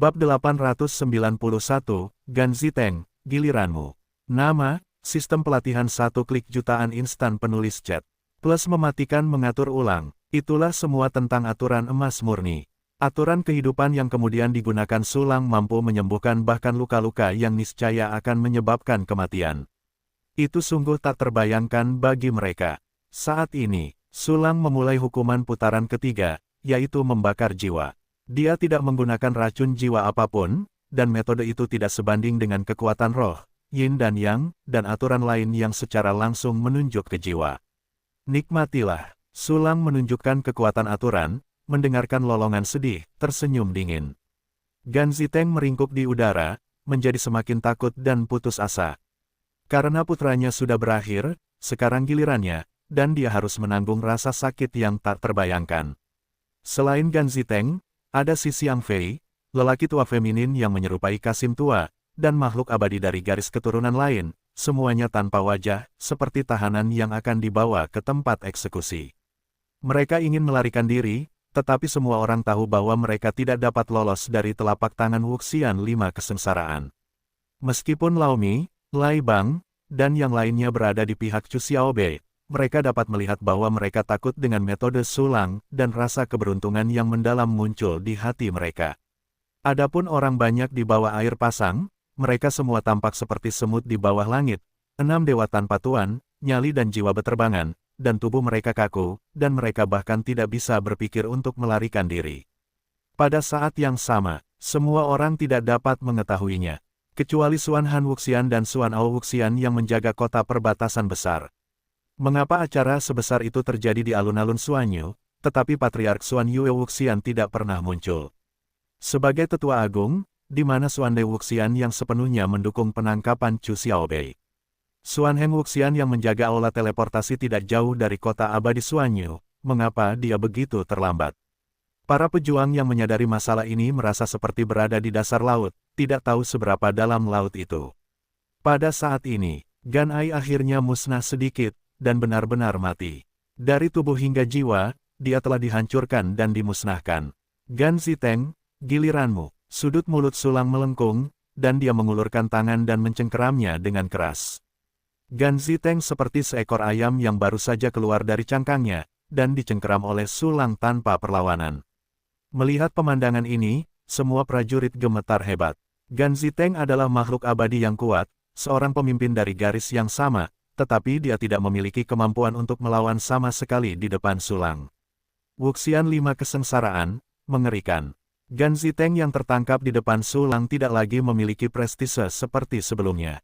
Bab 891, Gan Ziteng, giliranmu. Nama, sistem pelatihan 1 klik jutaan instan penulis chat. Plus mematikan mengatur ulang. Itulah semua tentang aturan emas murni. Aturan kehidupan yang kemudian digunakan Sulang mampu menyembuhkan bahkan luka-luka yang niscaya akan menyebabkan kematian. Itu sungguh tak terbayangkan bagi mereka. Saat ini, Sulang memulai hukuman putaran ketiga, yaitu membakar jiwa. Dia tidak menggunakan racun jiwa apapun, dan metode itu tidak sebanding dengan kekuatan roh, yin dan yang, dan aturan lain yang secara langsung menunjuk ke jiwa. Nikmatilah. Sulang menunjukkan kekuatan aturan, mendengarkan lolongan sedih, tersenyum dingin. Gan Ziteng meringkuk di udara, menjadi semakin takut dan putus asa. Karena putranya sudah berakhir, sekarang gilirannya, dan dia harus menanggung rasa sakit yang tak terbayangkan. Selain Gan Ziteng, ada Si Xiang Fei, lelaki tua feminin yang menyerupai Kasim tua, dan makhluk abadi dari garis keturunan lain, semuanya tanpa wajah, seperti tahanan yang akan dibawa ke tempat eksekusi. Mereka ingin melarikan diri, tetapi semua orang tahu bahwa mereka tidak dapat lolos dari telapak tangan Wuxian 5 kesengsaraan. Meskipun Lao Mi, Lai Bang, dan yang lainnya berada di pihak Chu Xiaobei, mereka dapat melihat bahwa mereka takut dengan metode Sulang, dan rasa keberuntungan yang mendalam muncul di hati mereka. Adapun orang banyak di bawah air pasang, mereka semua tampak seperti semut di bawah langit, 6 dewa tanpa tuan, nyali dan jiwa beterbangan, dan tubuh mereka kaku, dan mereka bahkan tidak bisa berpikir untuk melarikan diri. Pada saat yang sama, semua orang tidak dapat mengetahuinya, kecuali Suan Han Wuxian dan Suan Ao Wuxian yang menjaga kota perbatasan besar. Mengapa acara sebesar itu terjadi di alun-alun Suanyu, tetapi Patriark Suan Yue Wuxian tidak pernah muncul? Sebagai tetua agung, di mana Suan De Wuxian yang sepenuhnya mendukung penangkapan Chu Xiaobei? Suan Heng Wuxian yang menjaga aula teleportasi tidak jauh dari kota abadi Suanyu, mengapa dia begitu terlambat? Para pejuang yang menyadari masalah ini merasa seperti berada di dasar laut, tidak tahu seberapa dalam laut itu. Pada saat ini, Gan Ai akhirnya musnah sedikit, dan benar-benar mati. Dari tubuh hingga jiwa, dia telah dihancurkan dan dimusnahkan. Gan Ziteng, giliranmu. Sudut mulut Sulang melengkung, dan dia mengulurkan tangan dan mencengkeramnya dengan keras. Gan Ziteng seperti seekor ayam yang baru saja keluar dari cangkangnya, dan dicengkeram oleh Sulang tanpa perlawanan. Melihat pemandangan ini, semua prajurit gemetar hebat. Gan Ziteng adalah makhluk abadi yang kuat, seorang pemimpin dari garis yang sama, tetapi dia tidak memiliki kemampuan untuk melawan sama sekali di depan Sulang. Wuxian 5 kesengsaraan, mengerikan. Gan Ziteng yang tertangkap di depan Sulang tidak lagi memiliki prestise seperti sebelumnya.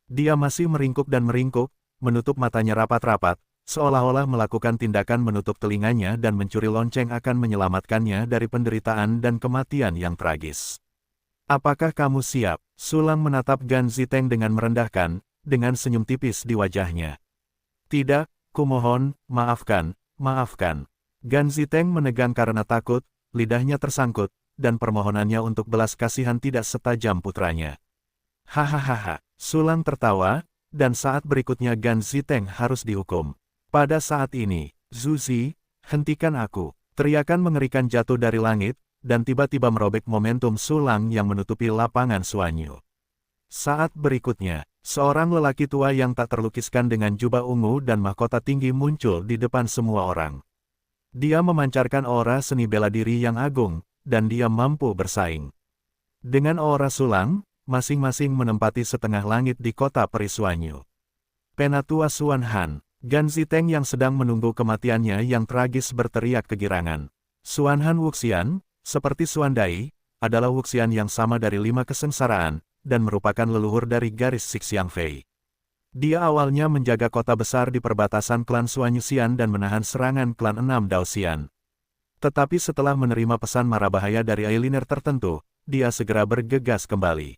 Dia masih meringkuk dan meringkuk, menutup matanya rapat-rapat, seolah-olah melakukan tindakan menutup telinganya dan mencuri lonceng akan menyelamatkannya dari penderitaan dan kematian yang tragis. Apakah kamu siap? Sulang menatap Gan Ziteng dengan merendahkan, dengan senyum tipis di wajahnya. Tidak, kumohon, maafkan, maafkan. Gan Ziteng menegang karena takut, lidahnya tersangkut, dan permohonannya untuk belas kasihan tidak setajam putranya. Hahaha, Sulang tertawa, dan saat berikutnya Gan Ziteng harus dihukum. Pada saat ini, Zuzi, hentikan aku. Teriakan mengerikan jatuh dari langit, dan tiba-tiba merobek momentum Sulang yang menutupi lapangan Suanyu. Saat berikutnya, seorang lelaki tua yang tak terlukiskan dengan jubah ungu dan mahkota tinggi muncul di depan semua orang. Dia memancarkan aura seni bela diri yang agung, dan dia mampu bersaing. Dengan aura Sulang, masing-masing menempati setengah langit di kota peri Suanyu. Penatua Suan Han, Gan Ziteng yang sedang menunggu kematiannya yang tragis berteriak kegirangan. Suan Han Wuxian, seperti Suan Dai, adalah Wuxian yang sama dari 5 kesengsaraan, dan merupakan leluhur dari garis Si Xiang Fei. Dia awalnya menjaga kota besar di perbatasan klan Suanyu Xian dan menahan serangan klan 6 Dao Xian. Tetapi setelah menerima pesan mara bahaya dari Ailiner tertentu, dia segera bergegas kembali.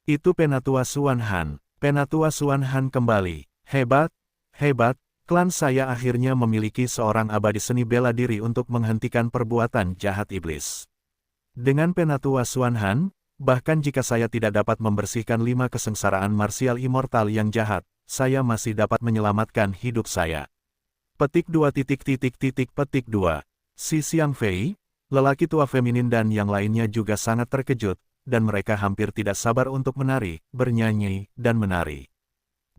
Itu Penatua Suan Han. Penatua Suan Han kembali. Hebat, hebat, klan saya akhirnya memiliki seorang abadi seni bela diri untuk menghentikan perbuatan jahat iblis. Dengan Penatua Suan Han, bahkan jika saya tidak dapat membersihkan 5 kesengsaraan marsial immortal yang jahat, saya masih dapat menyelamatkan hidup saya. Petik 2. Si Xiang Fei, Lelaki tua feminin dan yang lainnya juga sangat terkejut, dan mereka hampir tidak sabar untuk menari, bernyanyi, dan menari.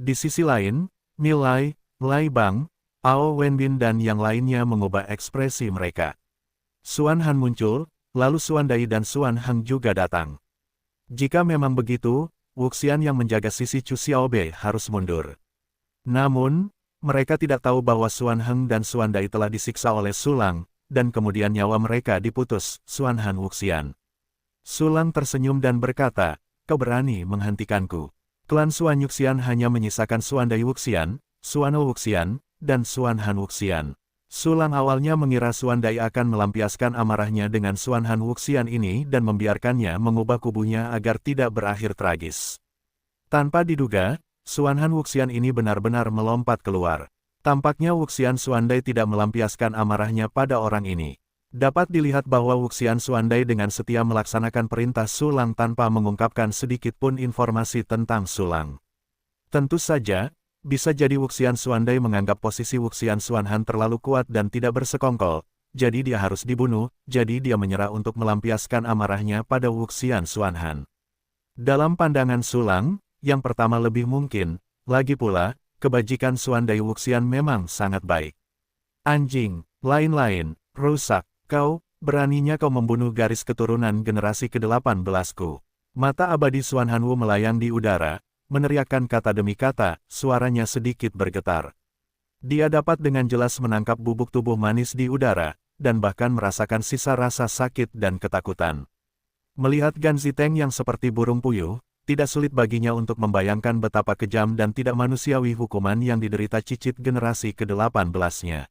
Di sisi lain, Milai, Lai Bang, Ao Wenbin dan yang lainnya mengubah ekspresi mereka. Xuan Han muncul, lalu Xuan Dai dan Xuan Heng juga datang. Jika memang begitu, Wuxian yang menjaga sisi Chu Xiaobei harus mundur. Namun, mereka tidak tahu bahwa Xuan Heng dan Xuan Dai telah disiksa oleh Sulang, dan kemudian nyawa mereka diputus, Xuan Han Wuxian. Sulang tersenyum dan berkata, kau berani menghentikanku. Klan Xuan Yuxian hanya menyisakan Xuan Dai Wuxian, Xuan Hou Wuxian, dan Xuan Han Wuxian. Sulang awalnya mengira Xuan Dai akan melampiaskan amarahnya dengan Xuan Han Wuxian ini dan membiarkannya mengubah kubunya agar tidak berakhir tragis. Tanpa diduga, Xuan Han Wuxian ini benar-benar melompat keluar. Tampaknya Wuxian Xuan Dai tidak melampiaskan amarahnya pada orang ini. Dapat dilihat bahwa Wuxian Xuan Dai dengan setia melaksanakan perintah Sulang tanpa mengungkapkan sedikit pun informasi tentang Sulang. Tentu saja, bisa jadi Wuxian Xuan Dai menganggap posisi Wuxian Xuan Han terlalu kuat dan tidak bersekongkol, jadi dia harus dibunuh, jadi dia menyerah untuk melampiaskan amarahnya pada Wuxian Xuan Han. Dalam pandangan Sulang, yang pertama lebih mungkin, lagi pula, kebajikan Xuan Dai Wuxian memang sangat baik. Anjing, lain-lain, rusak, kau, beraninya kau membunuh garis keturunan generasi ke-18ku. Mata abadi Xuan Hanwu melayang di udara, meneriakkan kata demi kata, suaranya sedikit bergetar. Dia dapat dengan jelas menangkap bubuk tubuh manis di udara, dan bahkan merasakan sisa rasa sakit dan ketakutan. Melihat Gan Ziteng yang seperti burung puyuh, tidak sulit baginya untuk membayangkan betapa kejam dan tidak manusiawi hukuman yang diderita cicit generasi ke-18-nya.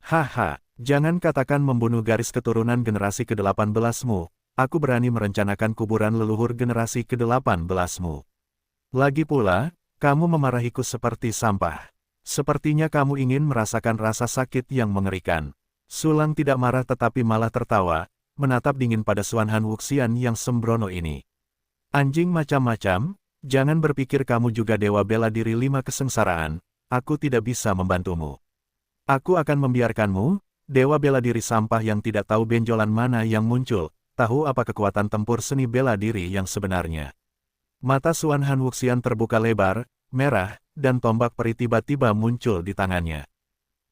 Haha, jangan katakan membunuh garis keturunan generasi ke-18-mu, aku berani merencanakan kuburan leluhur generasi ke-18-mu. Lagi pula, kamu memarahiku seperti sampah. Sepertinya kamu ingin merasakan rasa sakit yang mengerikan. Sulang tidak marah tetapi malah tertawa, menatap dingin pada Xuan Han Wuxian yang sembrono ini. Anjing macam-macam, jangan berpikir kamu juga dewa bela diri 5 kesengsaraan, aku tidak bisa membantumu. Aku akan membiarkanmu, dewa bela diri sampah yang tidak tahu benjolan mana yang muncul, tahu apa kekuatan tempur seni bela diri yang sebenarnya. Mata Xuan Han Wuxian terbuka lebar, merah, dan tombak peri tiba-tiba muncul di tangannya.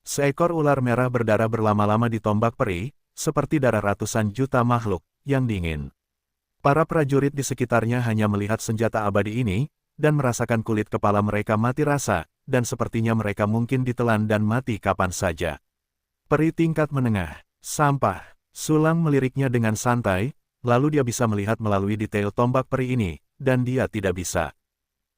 Seekor ular merah berdarah berlama-lama di tombak peri, seperti darah ratusan juta makhluk, yang dingin. Para prajurit di sekitarnya hanya melihat senjata abadi ini, dan merasakan kulit kepala mereka mati rasa, dan sepertinya mereka mungkin ditelan dan mati kapan saja. Peri tingkat menengah, sampah, Sulang meliriknya dengan santai, lalu dia bisa melihat melalui detail tombak peri ini, dan dia tidak bisa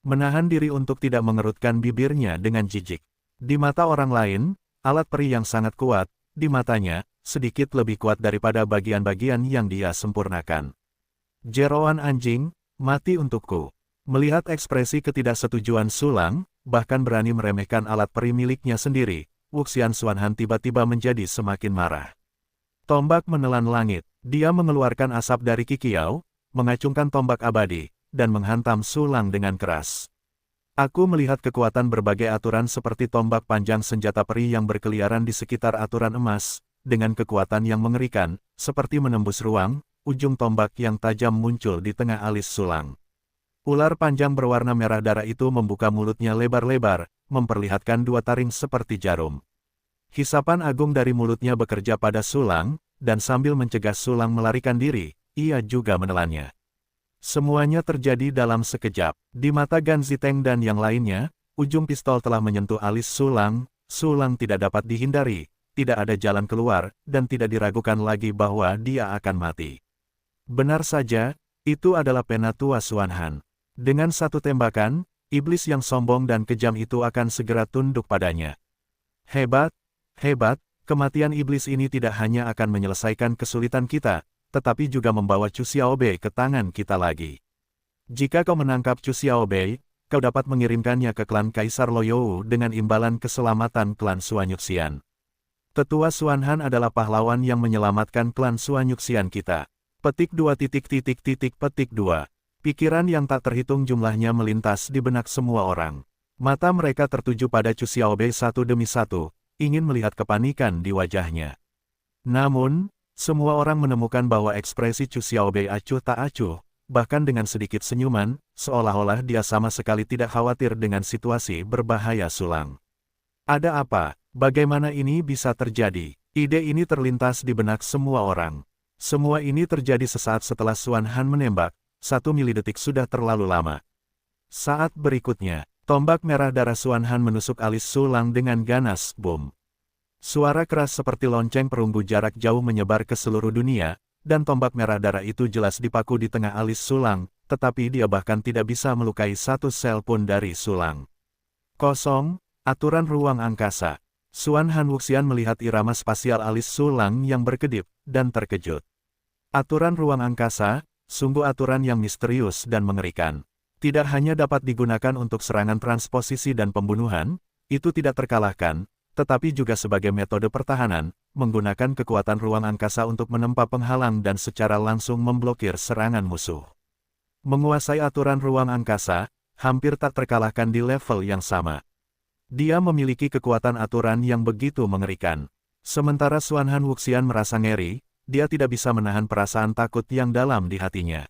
menahan diri untuk tidak mengerutkan bibirnya dengan jijik. Di mata orang lain, alat peri yang sangat kuat, di matanya, sedikit lebih kuat daripada bagian-bagian yang dia sempurnakan. Jeroan anjing, mati untukku. Melihat ekspresi ketidaksetujuan Sulang, bahkan berani meremehkan alat peri miliknya sendiri, Wuxian Xuan Han tiba-tiba menjadi semakin marah. Tombak menelan langit, dia mengeluarkan asap dari kikiau, mengacungkan tombak abadi, dan menghantam Sulang dengan keras. Aku melihat kekuatan berbagai aturan seperti tombak panjang senjata peri yang berkeliaran di sekitar aturan emas, dengan kekuatan yang mengerikan, seperti menembus ruang, ujung tombak yang tajam muncul di tengah alis Sulang. Ular panjang berwarna merah darah itu membuka mulutnya lebar-lebar, memperlihatkan 2 taring seperti jarum. Hisapan agung dari mulutnya bekerja pada Sulang, dan sambil mencegah Sulang melarikan diri, ia juga menelannya. Semuanya terjadi dalam sekejap. Di mata Gan Ziteng dan yang lainnya, ujung pistol telah menyentuh alis Sulang. Sulang tidak dapat dihindari, tidak ada jalan keluar, dan tidak diragukan lagi bahwa dia akan mati. Benar saja, itu adalah penatua Xuan Han. Dengan satu tembakan, iblis yang sombong dan kejam itu akan segera tunduk padanya. Hebat, hebat, kematian iblis ini tidak hanya akan menyelesaikan kesulitan kita, tetapi juga membawa Chu Xiaobei ke tangan kita lagi. Jika kau menangkap Chu Xiaobei, kau dapat mengirimkannya ke klan Kaisar Loyou dengan imbalan keselamatan klan Xuan Yuxian. Tetua Xuan Han adalah pahlawan yang menyelamatkan klan Xuan Yuxian kita. Petik 2. Petik 2. Pikiran yang tak terhitung jumlahnya melintas di benak semua orang. Mata mereka tertuju pada Chu Xiaobei satu demi satu, ingin melihat kepanikan di wajahnya. Namun, Semua orang menemukan bahwa ekspresi Chu Xiaobei acuh tak acuh, bahkan dengan sedikit senyuman, seolah-olah dia sama sekali tidak khawatir dengan situasi berbahaya sulang. Ada apa? Bagaimana ini bisa terjadi? Ide ini terlintas di benak semua orang. Semua ini terjadi sesaat setelah Xuan Han menembak, 1 milidetik sudah terlalu lama. Saat berikutnya, tombak merah darah Xuan Han menusuk alis Sulang dengan ganas, boom. Suara keras seperti lonceng perunggu jarak jauh menyebar ke seluruh dunia, dan tombak merah darah itu jelas dipaku di tengah alis Sulang, tetapi dia bahkan tidak bisa melukai satu sel pun dari Sulang. Kosong, aturan ruang angkasa. Xuan Han Wuxian melihat irama spasial alis Sulang yang berkedip, dan terkejut. Aturan ruang angkasa, sungguh aturan yang misterius dan mengerikan. Tidak hanya dapat digunakan untuk serangan transposisi dan pembunuhan, itu tidak terkalahkan, tetapi juga sebagai metode pertahanan, menggunakan kekuatan ruang angkasa untuk menempa penghalang dan secara langsung memblokir serangan musuh. Menguasai aturan ruang angkasa, hampir tak terkalahkan di level yang sama. Dia memiliki kekuatan aturan yang begitu mengerikan. Sementara Xuan Han Wuxian merasa ngeri, dia tidak bisa menahan perasaan takut yang dalam di hatinya.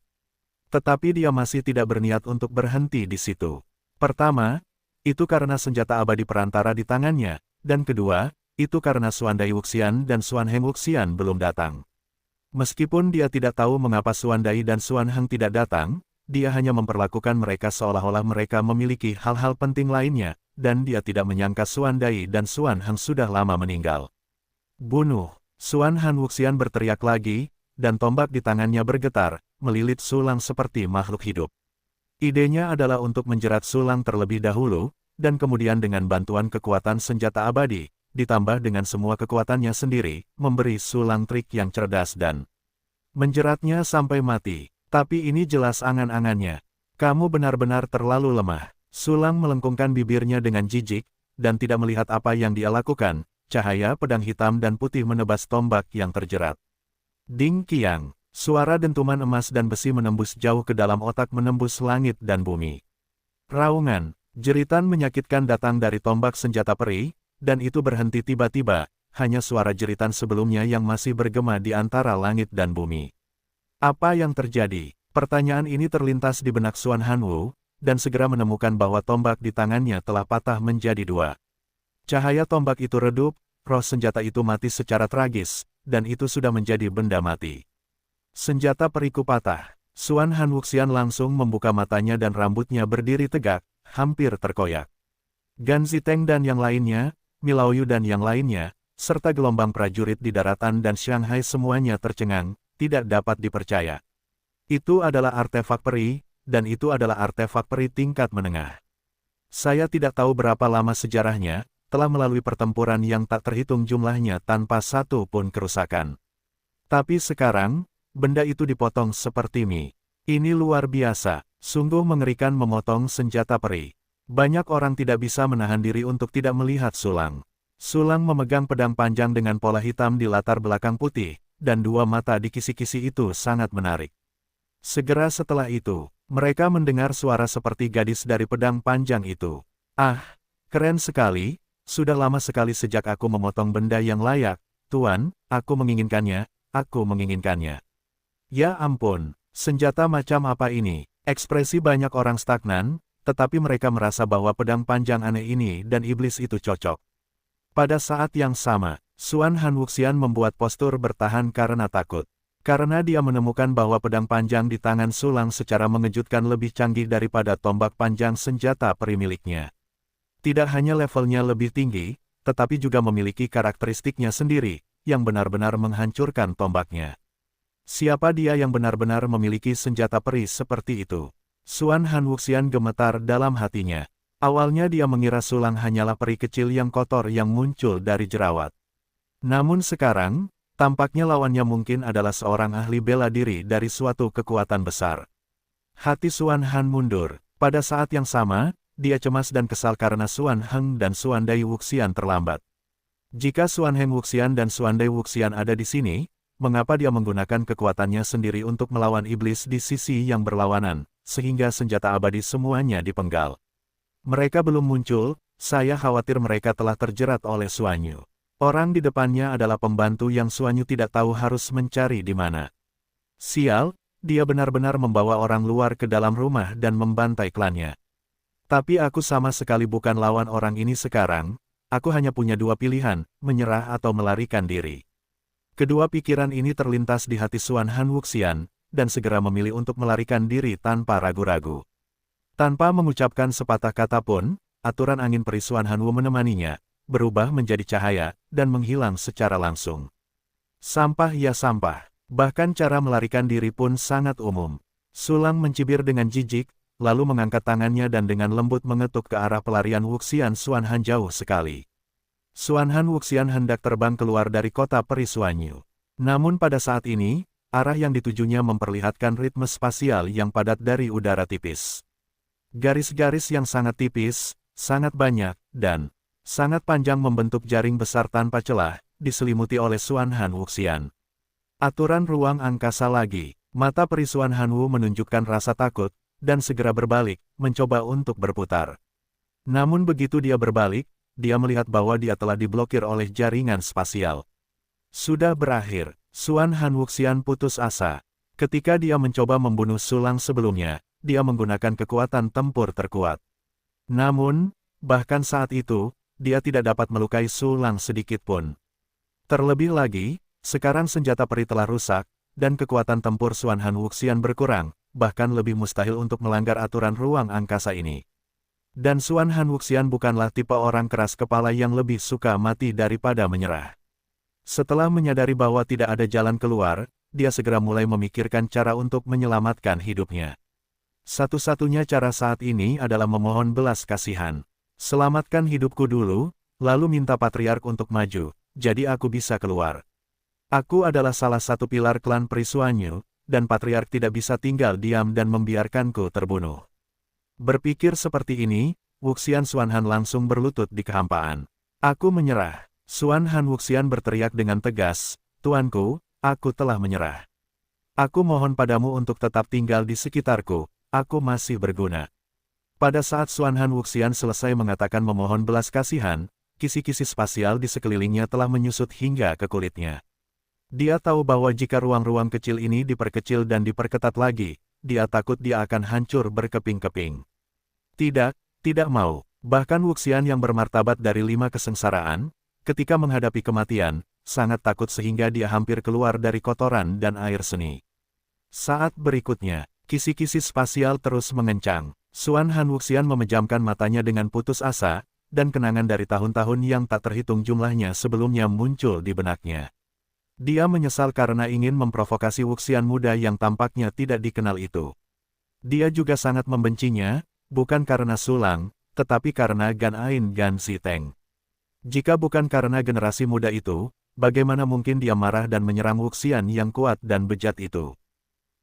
Tetapi dia masih tidak berniat untuk berhenti di situ. Pertama, itu karena senjata abadi perantara di tangannya. Dan kedua, itu karena Xuan Dai Wuxian dan Xuan Heng Wuxian belum datang. Meskipun dia tidak tahu mengapa Xuan Dai dan Xuan Heng tidak datang, dia hanya memperlakukan mereka seolah-olah mereka memiliki hal-hal penting lainnya, dan dia tidak menyangka Xuan Dai dan Xuan Heng sudah lama meninggal. Bunuh! Xuan Han Wuxian berteriak lagi, dan tombak di tangannya bergetar, melilit Sulang seperti makhluk hidup. Idenya adalah untuk menjerat Sulang terlebih dahulu, dan kemudian dengan bantuan kekuatan senjata abadi, ditambah dengan semua kekuatannya sendiri, memberi Sulang trik yang cerdas dan menjeratnya sampai mati. Tapi ini jelas angan-angannya. Kamu benar-benar terlalu lemah. Sulang melengkungkan bibirnya dengan jijik, dan tidak melihat apa yang dia lakukan. Cahaya pedang hitam dan putih menebas tombak yang terjerat. Ding kiang, suara dentuman emas dan besi menembus jauh ke dalam otak, menembus langit dan bumi. Raungan. Jeritan menyakitkan datang dari tombak senjata peri, dan itu berhenti tiba-tiba, hanya suara jeritan sebelumnya yang masih bergema di antara langit dan bumi. Apa yang terjadi? Pertanyaan ini terlintas di benak Xuan Hanwu, dan segera menemukan bahwa tombak di tangannya telah patah menjadi dua. Cahaya tombak itu redup, roh senjata itu mati secara tragis, dan itu sudah menjadi benda mati. Senjata periku patah. Xuan Han Wuxian langsung membuka matanya dan rambutnya berdiri tegak, hampir terkoyak. Gan Ziteng dan yang lainnya, Milao Yu dan yang lainnya, serta gelombang prajurit di daratan dan Shanghai semuanya tercengang, tidak dapat dipercaya. Itu adalah artefak peri, dan itu adalah artefak peri tingkat menengah. Saya tidak tahu berapa lama sejarahnya, telah melalui pertempuran yang tak terhitung jumlahnya tanpa satu pun kerusakan. Tapi sekarang, benda itu dipotong seperti mie. Ini luar biasa. Sungguh mengerikan memotong senjata peri. Banyak orang tidak bisa menahan diri untuk tidak melihat Sulang. Sulang memegang pedang panjang dengan pola hitam di latar belakang putih, dan dua mata di kisi-kisi itu sangat menarik. Segera setelah itu, mereka mendengar suara seperti gadis dari pedang panjang itu. Ah, keren sekali, sudah lama sekali sejak aku memotong benda yang layak, Tuan, aku menginginkannya, aku menginginkannya. Ya ampun, senjata macam apa ini? Ekspresi banyak orang stagnan, tetapi mereka merasa bahwa pedang panjang aneh ini dan iblis itu cocok. Pada saat yang sama, Xuan Han Wuxian membuat postur bertahan karena takut. Karena dia menemukan bahwa pedang panjang di tangan Sulang secara mengejutkan lebih canggih daripada tombak panjang senjata peri miliknya. Tidak hanya levelnya lebih tinggi, tetapi juga memiliki karakteristiknya sendiri, yang benar-benar menghancurkan tombaknya. Siapa dia yang benar-benar memiliki senjata peri seperti itu? Xuan Han Wuxian gemetar dalam hatinya. Awalnya dia mengira Sulang hanyalah peri kecil yang kotor yang muncul dari jerawat. Namun sekarang, tampaknya lawannya mungkin adalah seorang ahli bela diri dari suatu kekuatan besar. Hati Xuan Han mundur. Pada saat yang sama, dia cemas dan kesal karena Xuan Heng dan Xuan Dai Wuxian terlambat. Jika Xuan Heng Wuxian dan Xuan Dai Wuxian ada di sini, mengapa dia menggunakan kekuatannya sendiri untuk melawan iblis di sisi yang berlawanan, sehingga senjata abadi semuanya dipenggal? Mereka belum muncul, saya khawatir mereka telah terjerat oleh Xuan Yu. Orang di depannya adalah pembantu yang Suanyu tidak tahu harus mencari di mana. Sial, dia benar-benar membawa orang luar ke dalam rumah dan membantai klannya. Tapi aku sama sekali bukan lawan orang ini sekarang, aku hanya punya dua pilihan, menyerah atau melarikan diri. Kedua pikiran ini terlintas di hati Xuan Han Wuxian, dan segera memilih untuk melarikan diri tanpa ragu-ragu. Tanpa mengucapkan sepatah kata pun, aturan angin peri Xuan Han Wu menemaninya, berubah menjadi cahaya, dan menghilang secara langsung. Sampah ya sampah, bahkan cara melarikan diri pun sangat umum. Sulang mencibir dengan jijik, lalu mengangkat tangannya dan dengan lembut mengetuk ke arah pelarian Wuxian Xuan Han jauh sekali. Xuan Han Wuxian hendak terbang keluar dari kota peri Xuanyu. Namun pada saat ini, arah yang ditujunya memperlihatkan ritme spasial yang padat dari udara tipis. Garis-garis yang sangat tipis, sangat banyak, dan sangat panjang membentuk jaring besar tanpa celah, diselimuti oleh Xuan Han Wuxian. Aturan ruang angkasa lagi, mata peri Xuan Han Wu menunjukkan rasa takut, dan segera berbalik, mencoba untuk berputar. Namun begitu dia berbalik, dia melihat bahwa dia telah diblokir oleh jaringan spasial. Sudah berakhir, Xuan Han Wuxian putus asa. Ketika dia mencoba membunuh Sulang sebelumnya, dia menggunakan kekuatan tempur terkuat. Namun, bahkan saat itu, dia tidak dapat melukai Sulang sedikit pun. Terlebih lagi, sekarang senjata peri telah rusak, dan kekuatan tempur Xuan Han Wuxian berkurang, bahkan lebih mustahil untuk melanggar aturan ruang angkasa ini. Dan Xuan Han Wuxian bukanlah tipe orang keras kepala yang lebih suka mati daripada menyerah. Setelah menyadari bahwa tidak ada jalan keluar, dia segera mulai memikirkan cara untuk menyelamatkan hidupnya. Satu-satunya cara saat ini adalah memohon belas kasihan. Selamatkan hidupku dulu, lalu minta Patriark untuk maju, jadi aku bisa keluar. Aku adalah salah satu pilar klan peri Xuanyu, dan Patriark tidak bisa tinggal diam dan membiarkanku terbunuh. Berpikir seperti ini, Wuxian Xuan Han langsung berlutut di kehampaan. Aku menyerah. Xuan Han Wuxian berteriak dengan tegas, Tuanku, aku telah menyerah. Aku mohon padamu untuk tetap tinggal di sekitarku, aku masih berguna. Pada saat Xuan Han Wuxian selesai mengatakan memohon belas kasihan, kisi-kisi spasial di sekelilingnya telah menyusut hingga ke kulitnya. Dia tahu bahwa jika ruang-ruang kecil ini diperkecil dan diperketat lagi, dia takut dia akan hancur berkeping-keping. Tidak mau. Bahkan Wuxian yang bermartabat dari 5 kesengsaraan, ketika menghadapi kematian, sangat takut sehingga dia hampir keluar dari kotoran dan air seni. Saat berikutnya, kisi-kisi spasial terus mengencang. Xuan Han Wuxian memejamkan matanya dengan putus asa, dan kenangan dari tahun-tahun yang tak terhitung jumlahnya sebelumnya muncul di benaknya. Dia menyesal karena ingin memprovokasi Wuxian muda yang tampaknya tidak dikenal itu. Dia juga sangat membencinya, bukan karena Sulang, tetapi karena Gan Ain Gan Ziteng. Jika bukan karena generasi muda itu, bagaimana mungkin dia marah dan menyerang Wuxian yang kuat dan bejat itu?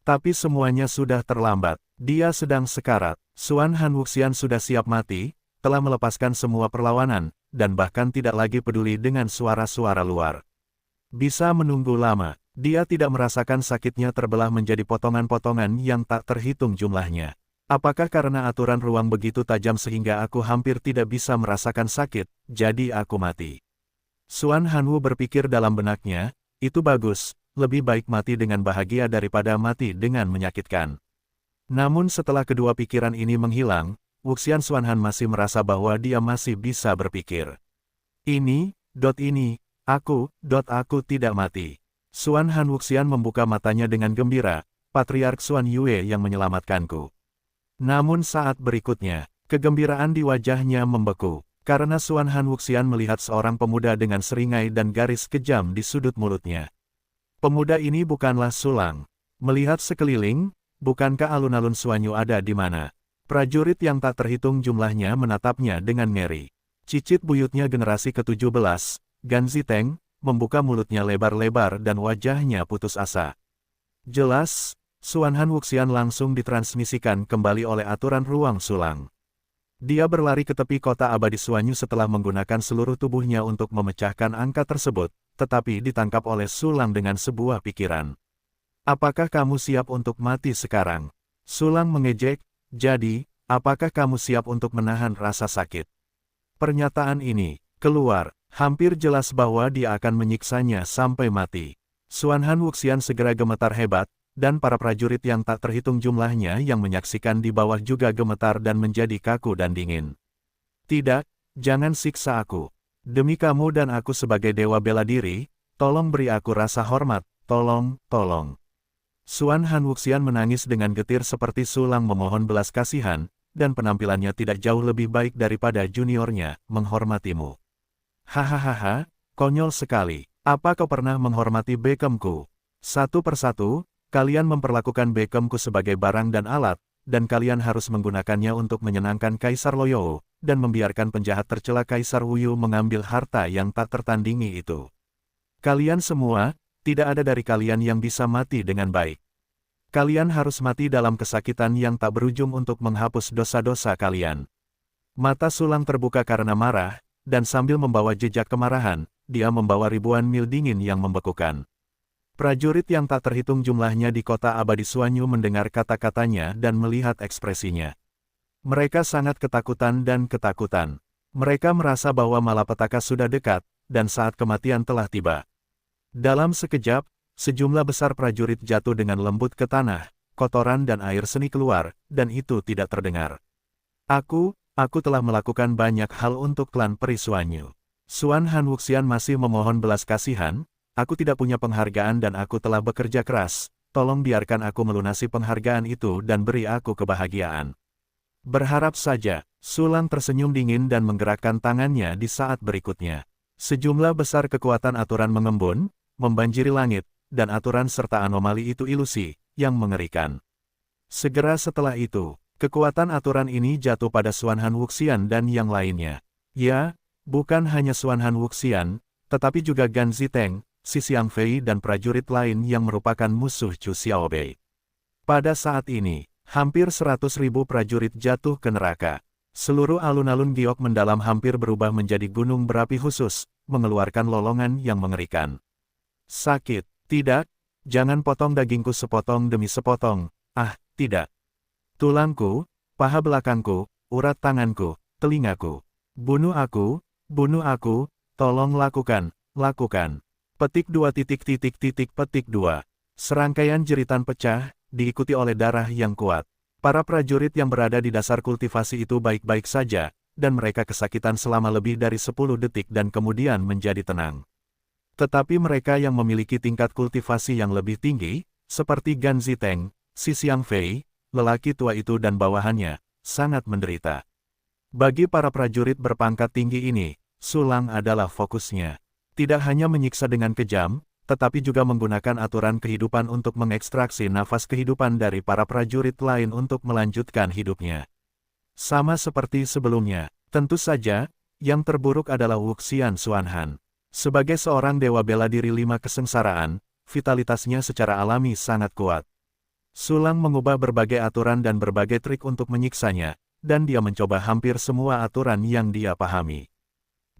Tapi semuanya sudah terlambat. Dia sedang sekarat. Xuan Han Wuxian sudah siap mati, telah melepaskan semua perlawanan, dan bahkan tidak lagi peduli dengan suara-suara luar. Bisa menunggu lama, dia tidak merasakan sakitnya terbelah menjadi potongan-potongan yang tak terhitung jumlahnya. Apakah karena aturan ruang begitu tajam sehingga aku hampir tidak bisa merasakan sakit, jadi aku mati? Xuan Han Wu berpikir dalam benaknya, itu bagus, lebih baik mati dengan bahagia daripada mati dengan menyakitkan. Namun setelah kedua pikiran ini menghilang, Wuxian Xuan Han masih merasa bahwa dia masih bisa berpikir. Aku tidak mati. Xuan Han Wuxian membuka matanya dengan gembira, Patriark Xuan Yue yang menyelamatkanku. Namun saat berikutnya, kegembiraan di wajahnya membeku, karena Xuan Han Wuxian melihat seorang pemuda dengan seringai dan garis kejam di sudut mulutnya. Pemuda ini bukanlah Sulang. Melihat sekeliling, bukankah alun-alun Xuanyu ada di mana? Prajurit yang tak terhitung jumlahnya menatapnya dengan ngeri. Cicit buyutnya generasi ke-17, Gan Ziteng, membuka mulutnya lebar-lebar dan wajahnya putus asa. Jelas, Xuan Han Wuxian langsung ditransmisikan kembali oleh aturan ruang Sulang. Dia berlari ke tepi kota abadi Xuanyu setelah menggunakan seluruh tubuhnya untuk memecahkan angka tersebut, tetapi ditangkap oleh Sulang dengan sebuah pikiran. Apakah kamu siap untuk mati sekarang? Sulang mengejek, jadi, apakah kamu siap untuk menahan rasa sakit? Pernyataan ini keluar Hampir jelas bahwa dia akan menyiksanya sampai mati. Xuanhan Wuxian segera gemetar hebat, dan para prajurit yang tak terhitung jumlahnya yang menyaksikan di bawah juga gemetar dan menjadi kaku dan dingin. Tidak, jangan siksa aku. Demi kamu dan aku sebagai dewa bela diri, tolong beri aku rasa hormat, tolong, tolong. Xuanhan Wuxian menangis dengan getir seperti sulang memohon belas kasihan, dan penampilannya tidak jauh lebih baik daripada juniornya, menghormatimu. Hahaha, konyol sekali. Apa kau pernah menghormati Beckhamku? Satu persatu, kalian memperlakukan Beckhamku sebagai barang dan alat, dan kalian harus menggunakannya untuk menyenangkan Kaisar Loyou, dan membiarkan penjahat tercela Kaisar Wuyu mengambil harta yang tak tertandingi itu. Kalian semua, tidak ada dari kalian yang bisa mati dengan baik. Kalian harus mati dalam kesakitan yang tak berujung untuk menghapus dosa-dosa kalian. Mata Sulang terbuka karena marah, dan sambil membawa jejak kemarahan, dia membawa ribuan mil dingin yang membekukan. Prajurit yang tak terhitung jumlahnya di kota abadi Xuanyu mendengar kata-katanya dan melihat ekspresinya. Mereka sangat ketakutan dan ketakutan. Mereka merasa bahwa malapetaka sudah dekat, dan saat kematian telah tiba. Dalam sekejap, sejumlah besar prajurit jatuh dengan lembut ke tanah, kotoran dan air seni keluar, dan itu tidak terdengar. Aku telah melakukan banyak hal untuk klan peri Xuanyu. Xuanhan Wuxian masih memohon belas kasihan, aku tidak punya penghargaan dan aku telah bekerja keras, tolong biarkan aku melunasi penghargaan itu dan beri aku kebahagiaan. Berharap saja, Sulang tersenyum dingin dan menggerakkan tangannya di saat berikutnya. Sejumlah besar kekuatan aturan mengembun, membanjiri langit, dan aturan serta anomali itu ilusi, yang mengerikan. Segera setelah itu, kekuatan aturan ini jatuh pada Xuanhan Wuxian dan yang lainnya. Ya, bukan hanya Xuanhan Wuxian, tetapi juga Gan Ziteng, Xi Xiangfei dan prajurit lain yang merupakan musuh Chu Xiaobei. Pada saat ini, hampir 100.000 prajurit jatuh ke neraka. Seluruh alun-alun giok mendalam hampir berubah menjadi gunung berapi khusus, mengeluarkan lolongan yang mengerikan. Sakit, tidak, jangan potong dagingku sepotong demi sepotong, tidak. Tulangku, paha belakangku, urat tanganku, telingaku. Bunuh aku, tolong lakukan. Petik 2. Serangkaian jeritan pecah, diikuti oleh darah yang kuat. Para prajurit yang berada di dasar kultivasi itu baik-baik saja, dan mereka kesakitan selama lebih dari 10 detik dan kemudian menjadi tenang. Tetapi mereka yang memiliki tingkat kultivasi yang lebih tinggi, seperti Gan Ziteng, Xi Xiangfei, lelaki tua itu dan bawahannya, sangat menderita. Bagi para prajurit berpangkat tinggi ini, Sulang adalah fokusnya. Tidak hanya menyiksa dengan kejam, tetapi juga menggunakan aturan kehidupan untuk mengekstraksi nafas kehidupan dari para prajurit lain untuk melanjutkan hidupnya. Sama seperti sebelumnya, tentu saja, yang terburuk adalah Wuxian Xuanhan. Sebagai seorang dewa bela diri 5 kesengsaraan, vitalitasnya secara alami sangat kuat. Sulang mengubah berbagai aturan dan berbagai trik untuk menyiksanya, dan dia mencoba hampir semua aturan yang dia pahami.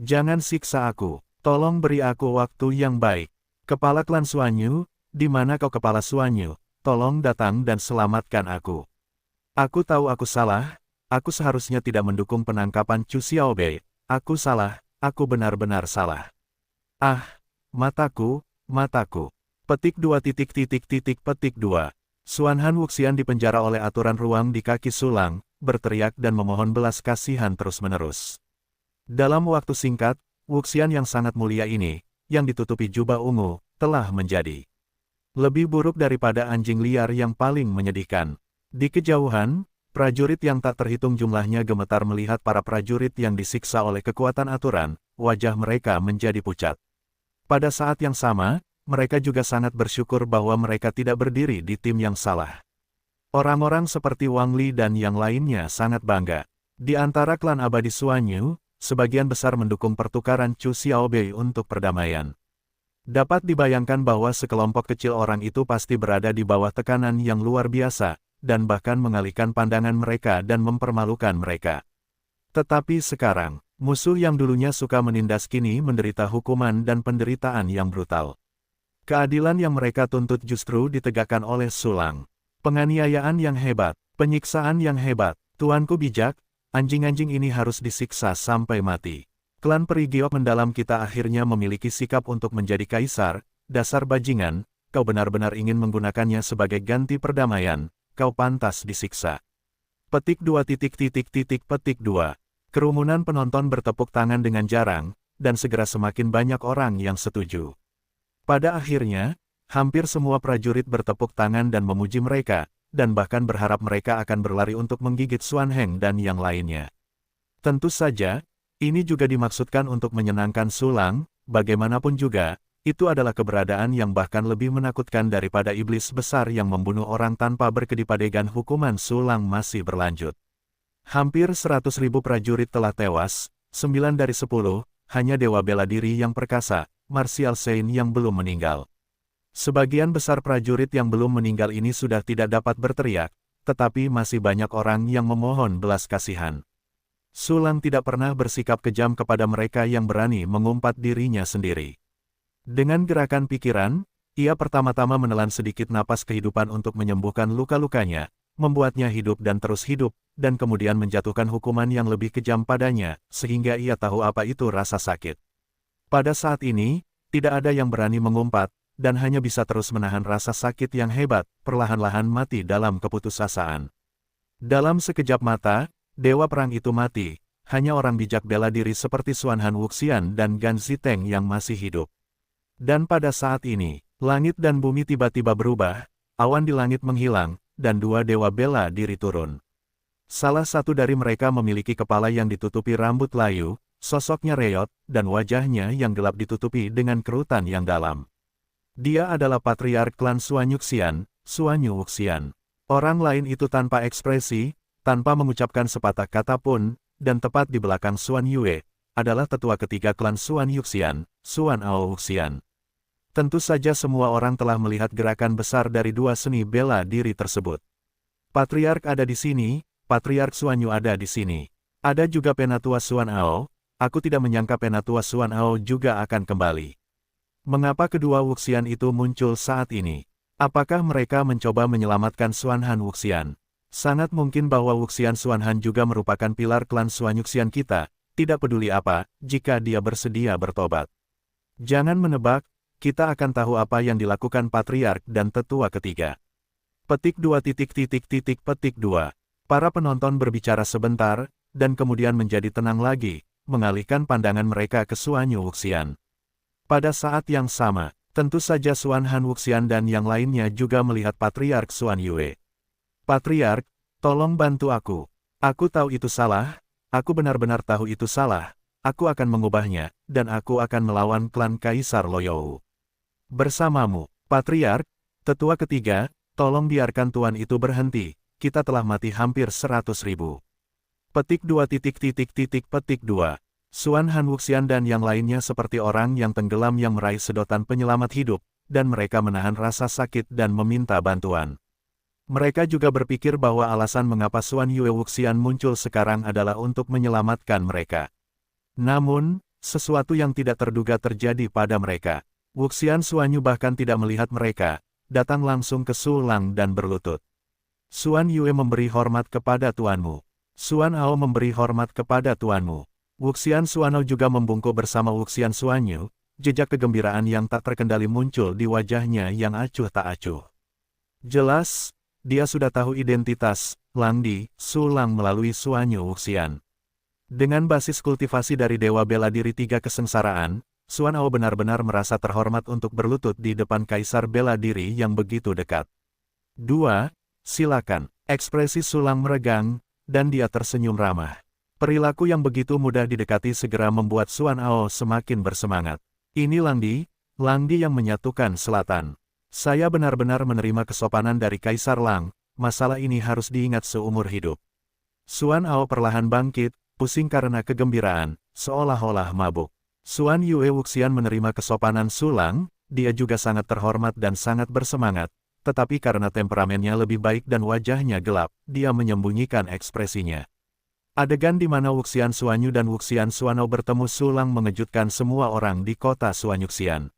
Jangan siksa aku, tolong beri aku waktu yang baik. Kepala klan Xuanyu, di mana kau kepala Xuanyu? Tolong datang dan selamatkan aku. Aku tahu aku salah, aku seharusnya tidak mendukung penangkapan Chu Xiaobei. Aku salah, aku benar-benar salah. Mataku. Petik 2. Xuanhan Wuxian dipenjara oleh aturan ruang di kaki Sulang, berteriak dan memohon belas kasihan terus-menerus. Dalam waktu singkat, Wuxian yang sangat mulia ini, yang ditutupi jubah ungu, telah menjadi lebih buruk daripada anjing liar yang paling menyedihkan. Di kejauhan, prajurit yang tak terhitung jumlahnya gemetar melihat para prajurit yang disiksa oleh kekuatan aturan, wajah mereka menjadi pucat. Pada saat yang sama, mereka juga sangat bersyukur bahwa mereka tidak berdiri di tim yang salah. Orang-orang seperti Wang Li dan yang lainnya sangat bangga. Di antara klan abadi Xuanyu, sebagian besar mendukung pertukaran Chu Xiaobei untuk perdamaian. Dapat dibayangkan bahwa sekelompok kecil orang itu pasti berada di bawah tekanan yang luar biasa, dan bahkan mengalihkan pandangan mereka dan mempermalukan mereka. Tetapi sekarang, musuh yang dulunya suka menindas kini menderita hukuman dan penderitaan yang brutal. Keadilan yang mereka tuntut justru ditegakkan oleh Sulang. Penganiayaan yang hebat, penyiksaan yang hebat, tuanku bijak, anjing-anjing ini harus disiksa sampai mati. Klan peri giok mendalam kita akhirnya memiliki sikap untuk menjadi kaisar, dasar bajingan, kau benar-benar ingin menggunakannya sebagai ganti perdamaian, kau pantas disiksa. Petik 2. Petik 2. Kerumunan penonton bertepuk tangan dengan jarang, dan segera semakin banyak orang yang setuju. Pada akhirnya, hampir semua prajurit bertepuk tangan dan memuji mereka, dan bahkan berharap mereka akan berlari untuk menggigit Xuan Heng dan yang lainnya. Tentu saja, ini juga dimaksudkan untuk menyenangkan Sulang, bagaimanapun juga, itu adalah keberadaan yang bahkan lebih menakutkan daripada iblis besar yang membunuh orang tanpa berkedipadegan. Hukuman Sulang masih berlanjut. Hampir 100.000 prajurit telah tewas, 9 dari 10, hanya Dewa Bela Diri yang perkasa, Martial Saint yang belum meninggal. Sebagian besar prajurit yang belum meninggal ini sudah tidak dapat berteriak, tetapi masih banyak orang yang memohon belas kasihan. Sulang tidak pernah bersikap kejam kepada mereka yang berani mengumpat dirinya sendiri. Dengan gerakan pikiran, ia pertama-tama menelan sedikit napas kehidupan untuk menyembuhkan luka-lukanya, membuatnya hidup dan terus hidup, dan kemudian menjatuhkan hukuman yang lebih kejam padanya, sehingga ia tahu apa itu rasa sakit. Pada saat ini, tidak ada yang berani mengumpat, dan hanya bisa terus menahan rasa sakit yang hebat, perlahan-lahan mati dalam keputusasaan. Dalam sekejap mata, dewa perang itu mati, hanya orang bijak bela diri seperti Xuan Han Wuxian dan Gan Ziteng yang masih hidup. Dan pada saat ini, langit dan bumi tiba-tiba berubah, awan di langit menghilang, dan dua dewa bela diri turun. Salah satu dari mereka memiliki kepala yang ditutupi rambut layu, sosoknya reot, dan wajahnya yang gelap ditutupi dengan kerutan yang dalam. Dia adalah patriark klan Xuan Yuxian, Xuan Yu Wuxian. Orang lain itu tanpa ekspresi, tanpa mengucapkan sepatah kata pun, dan tepat di belakang Xuan Yue, adalah tetua ketiga klan Xuan Yuxian, Xuan Ao Wuxian. Tentu saja semua orang telah melihat gerakan besar dari dua seni bela diri tersebut. Patriark ada di sini, Patriark Xuan Yu ada di sini. Ada juga Penatua Xuan Ao, aku tidak menyangka Penatua Xuan Ao juga akan kembali. Mengapa kedua Wuxian itu muncul saat ini? Apakah mereka mencoba menyelamatkan Xuan Han Wuxian? Sangat mungkin bahwa Wuxian Xuan Han juga merupakan pilar klan Xuan Yuxian kita, tidak peduli apa, jika dia bersedia bertobat. Jangan menebak, kita akan tahu apa yang dilakukan Patriark dan tetua ketiga. Petik 2. Petik 2. Para penonton berbicara sebentar, dan kemudian menjadi tenang lagi, mengalihkan pandangan mereka ke Xuan Yu Wuxian. Pada saat yang sama, tentu saja Xuan Han Wuxian dan yang lainnya juga melihat Patriark Xuan Yue. Patriark, tolong bantu aku. Aku tahu itu salah, aku benar-benar tahu itu salah, aku akan mengubahnya, dan aku akan melawan klan Kaisar Loyou. Bersamamu, Patriark, tetua ketiga, tolong biarkan tuan itu berhenti, kita telah mati hampir 100.000. Petik 2. Petik 2. Xuan Han Wuxian dan yang lainnya seperti orang yang tenggelam yang meraih sedotan penyelamat hidup, dan mereka menahan rasa sakit dan meminta bantuan. Mereka juga berpikir bahwa alasan mengapa Xuan Yue Wuxian muncul sekarang adalah untuk menyelamatkan mereka. Namun, sesuatu yang tidak terduga terjadi pada mereka. Wuxian Xuan Yu bahkan tidak melihat mereka, datang langsung ke Sulang dan berlutut. Xuan Yue memberi hormat kepada tuanmu. Xuan Ao memberi hormat kepada tuanmu. Wuxian Xuan Ao juga membungkuk bersama Wuxian Xuan Yu, jejak kegembiraan yang tak terkendali muncul di wajahnya yang acuh tak acuh. Jelas, dia sudah tahu identitas Lang Di Sulang melalui Xuan Yu Wuxian. Dengan basis kultivasi dari Dewa Bela Diri Tiga Kesengsaraan, Xuan Ao benar-benar merasa terhormat untuk berlutut di depan Kaisar Bela Diri yang begitu dekat. 2. Silakan. Ekspresi Sulang meregang, dan dia tersenyum ramah. Perilaku yang begitu mudah didekati segera membuat Xuan Ao semakin bersemangat. Ini Lang Di yang menyatukan selatan. Saya benar-benar menerima kesopanan dari Kaisar Lang, masalah ini harus diingat seumur hidup. Xuan Ao perlahan bangkit, pusing karena kegembiraan, seolah-olah mabuk. Xuan Yue Wuxian menerima kesopanan Sulang, dia juga sangat terhormat dan sangat bersemangat, tetapi karena temperamennya lebih baik dan wajahnya gelap, dia menyembunyikan ekspresinya. Adegan di mana Wuxian Xuan Yu dan Wuxian Xuan Ao bertemu Sulang mengejutkan semua orang di kota Xuan Yuxian.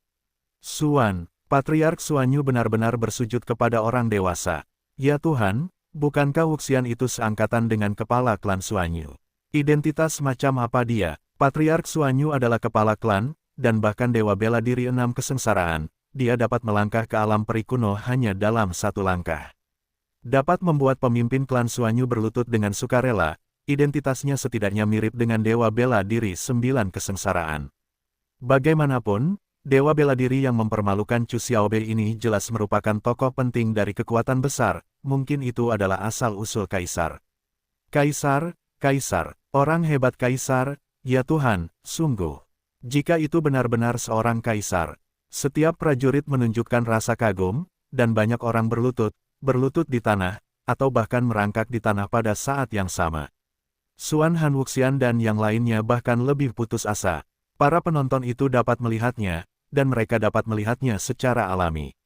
Xuan, Patriark Xuan Yu benar-benar bersujud kepada orang dewasa. Ya Tuhan, bukankah Wuxian itu seangkatan dengan kepala klan Xuan Yu? Identitas macam apa dia? Patriark Suanyu adalah kepala klan, dan bahkan dewa bela diri 6 kesengsaraan, dia dapat melangkah ke alam peri kuno hanya dalam 1 langkah. Dapat membuat pemimpin klan Suanyu berlutut dengan sukarela, identitasnya setidaknya mirip dengan dewa bela diri 9 kesengsaraan. Bagaimanapun, dewa bela diri yang mempermalukan Chu Xiaobei ini jelas merupakan tokoh penting dari kekuatan besar, mungkin itu adalah asal-usul kaisar. Kaisar, kaisar, orang hebat kaisar, ya Tuhan, sungguh. Jika itu benar-benar seorang kaisar, setiap prajurit menunjukkan rasa kagum, dan banyak orang berlutut di tanah, atau bahkan merangkak di tanah pada saat yang sama. Suan Han Wuxian dan yang lainnya bahkan lebih putus asa. Para penonton itu dapat melihatnya, dan mereka dapat melihatnya secara alami.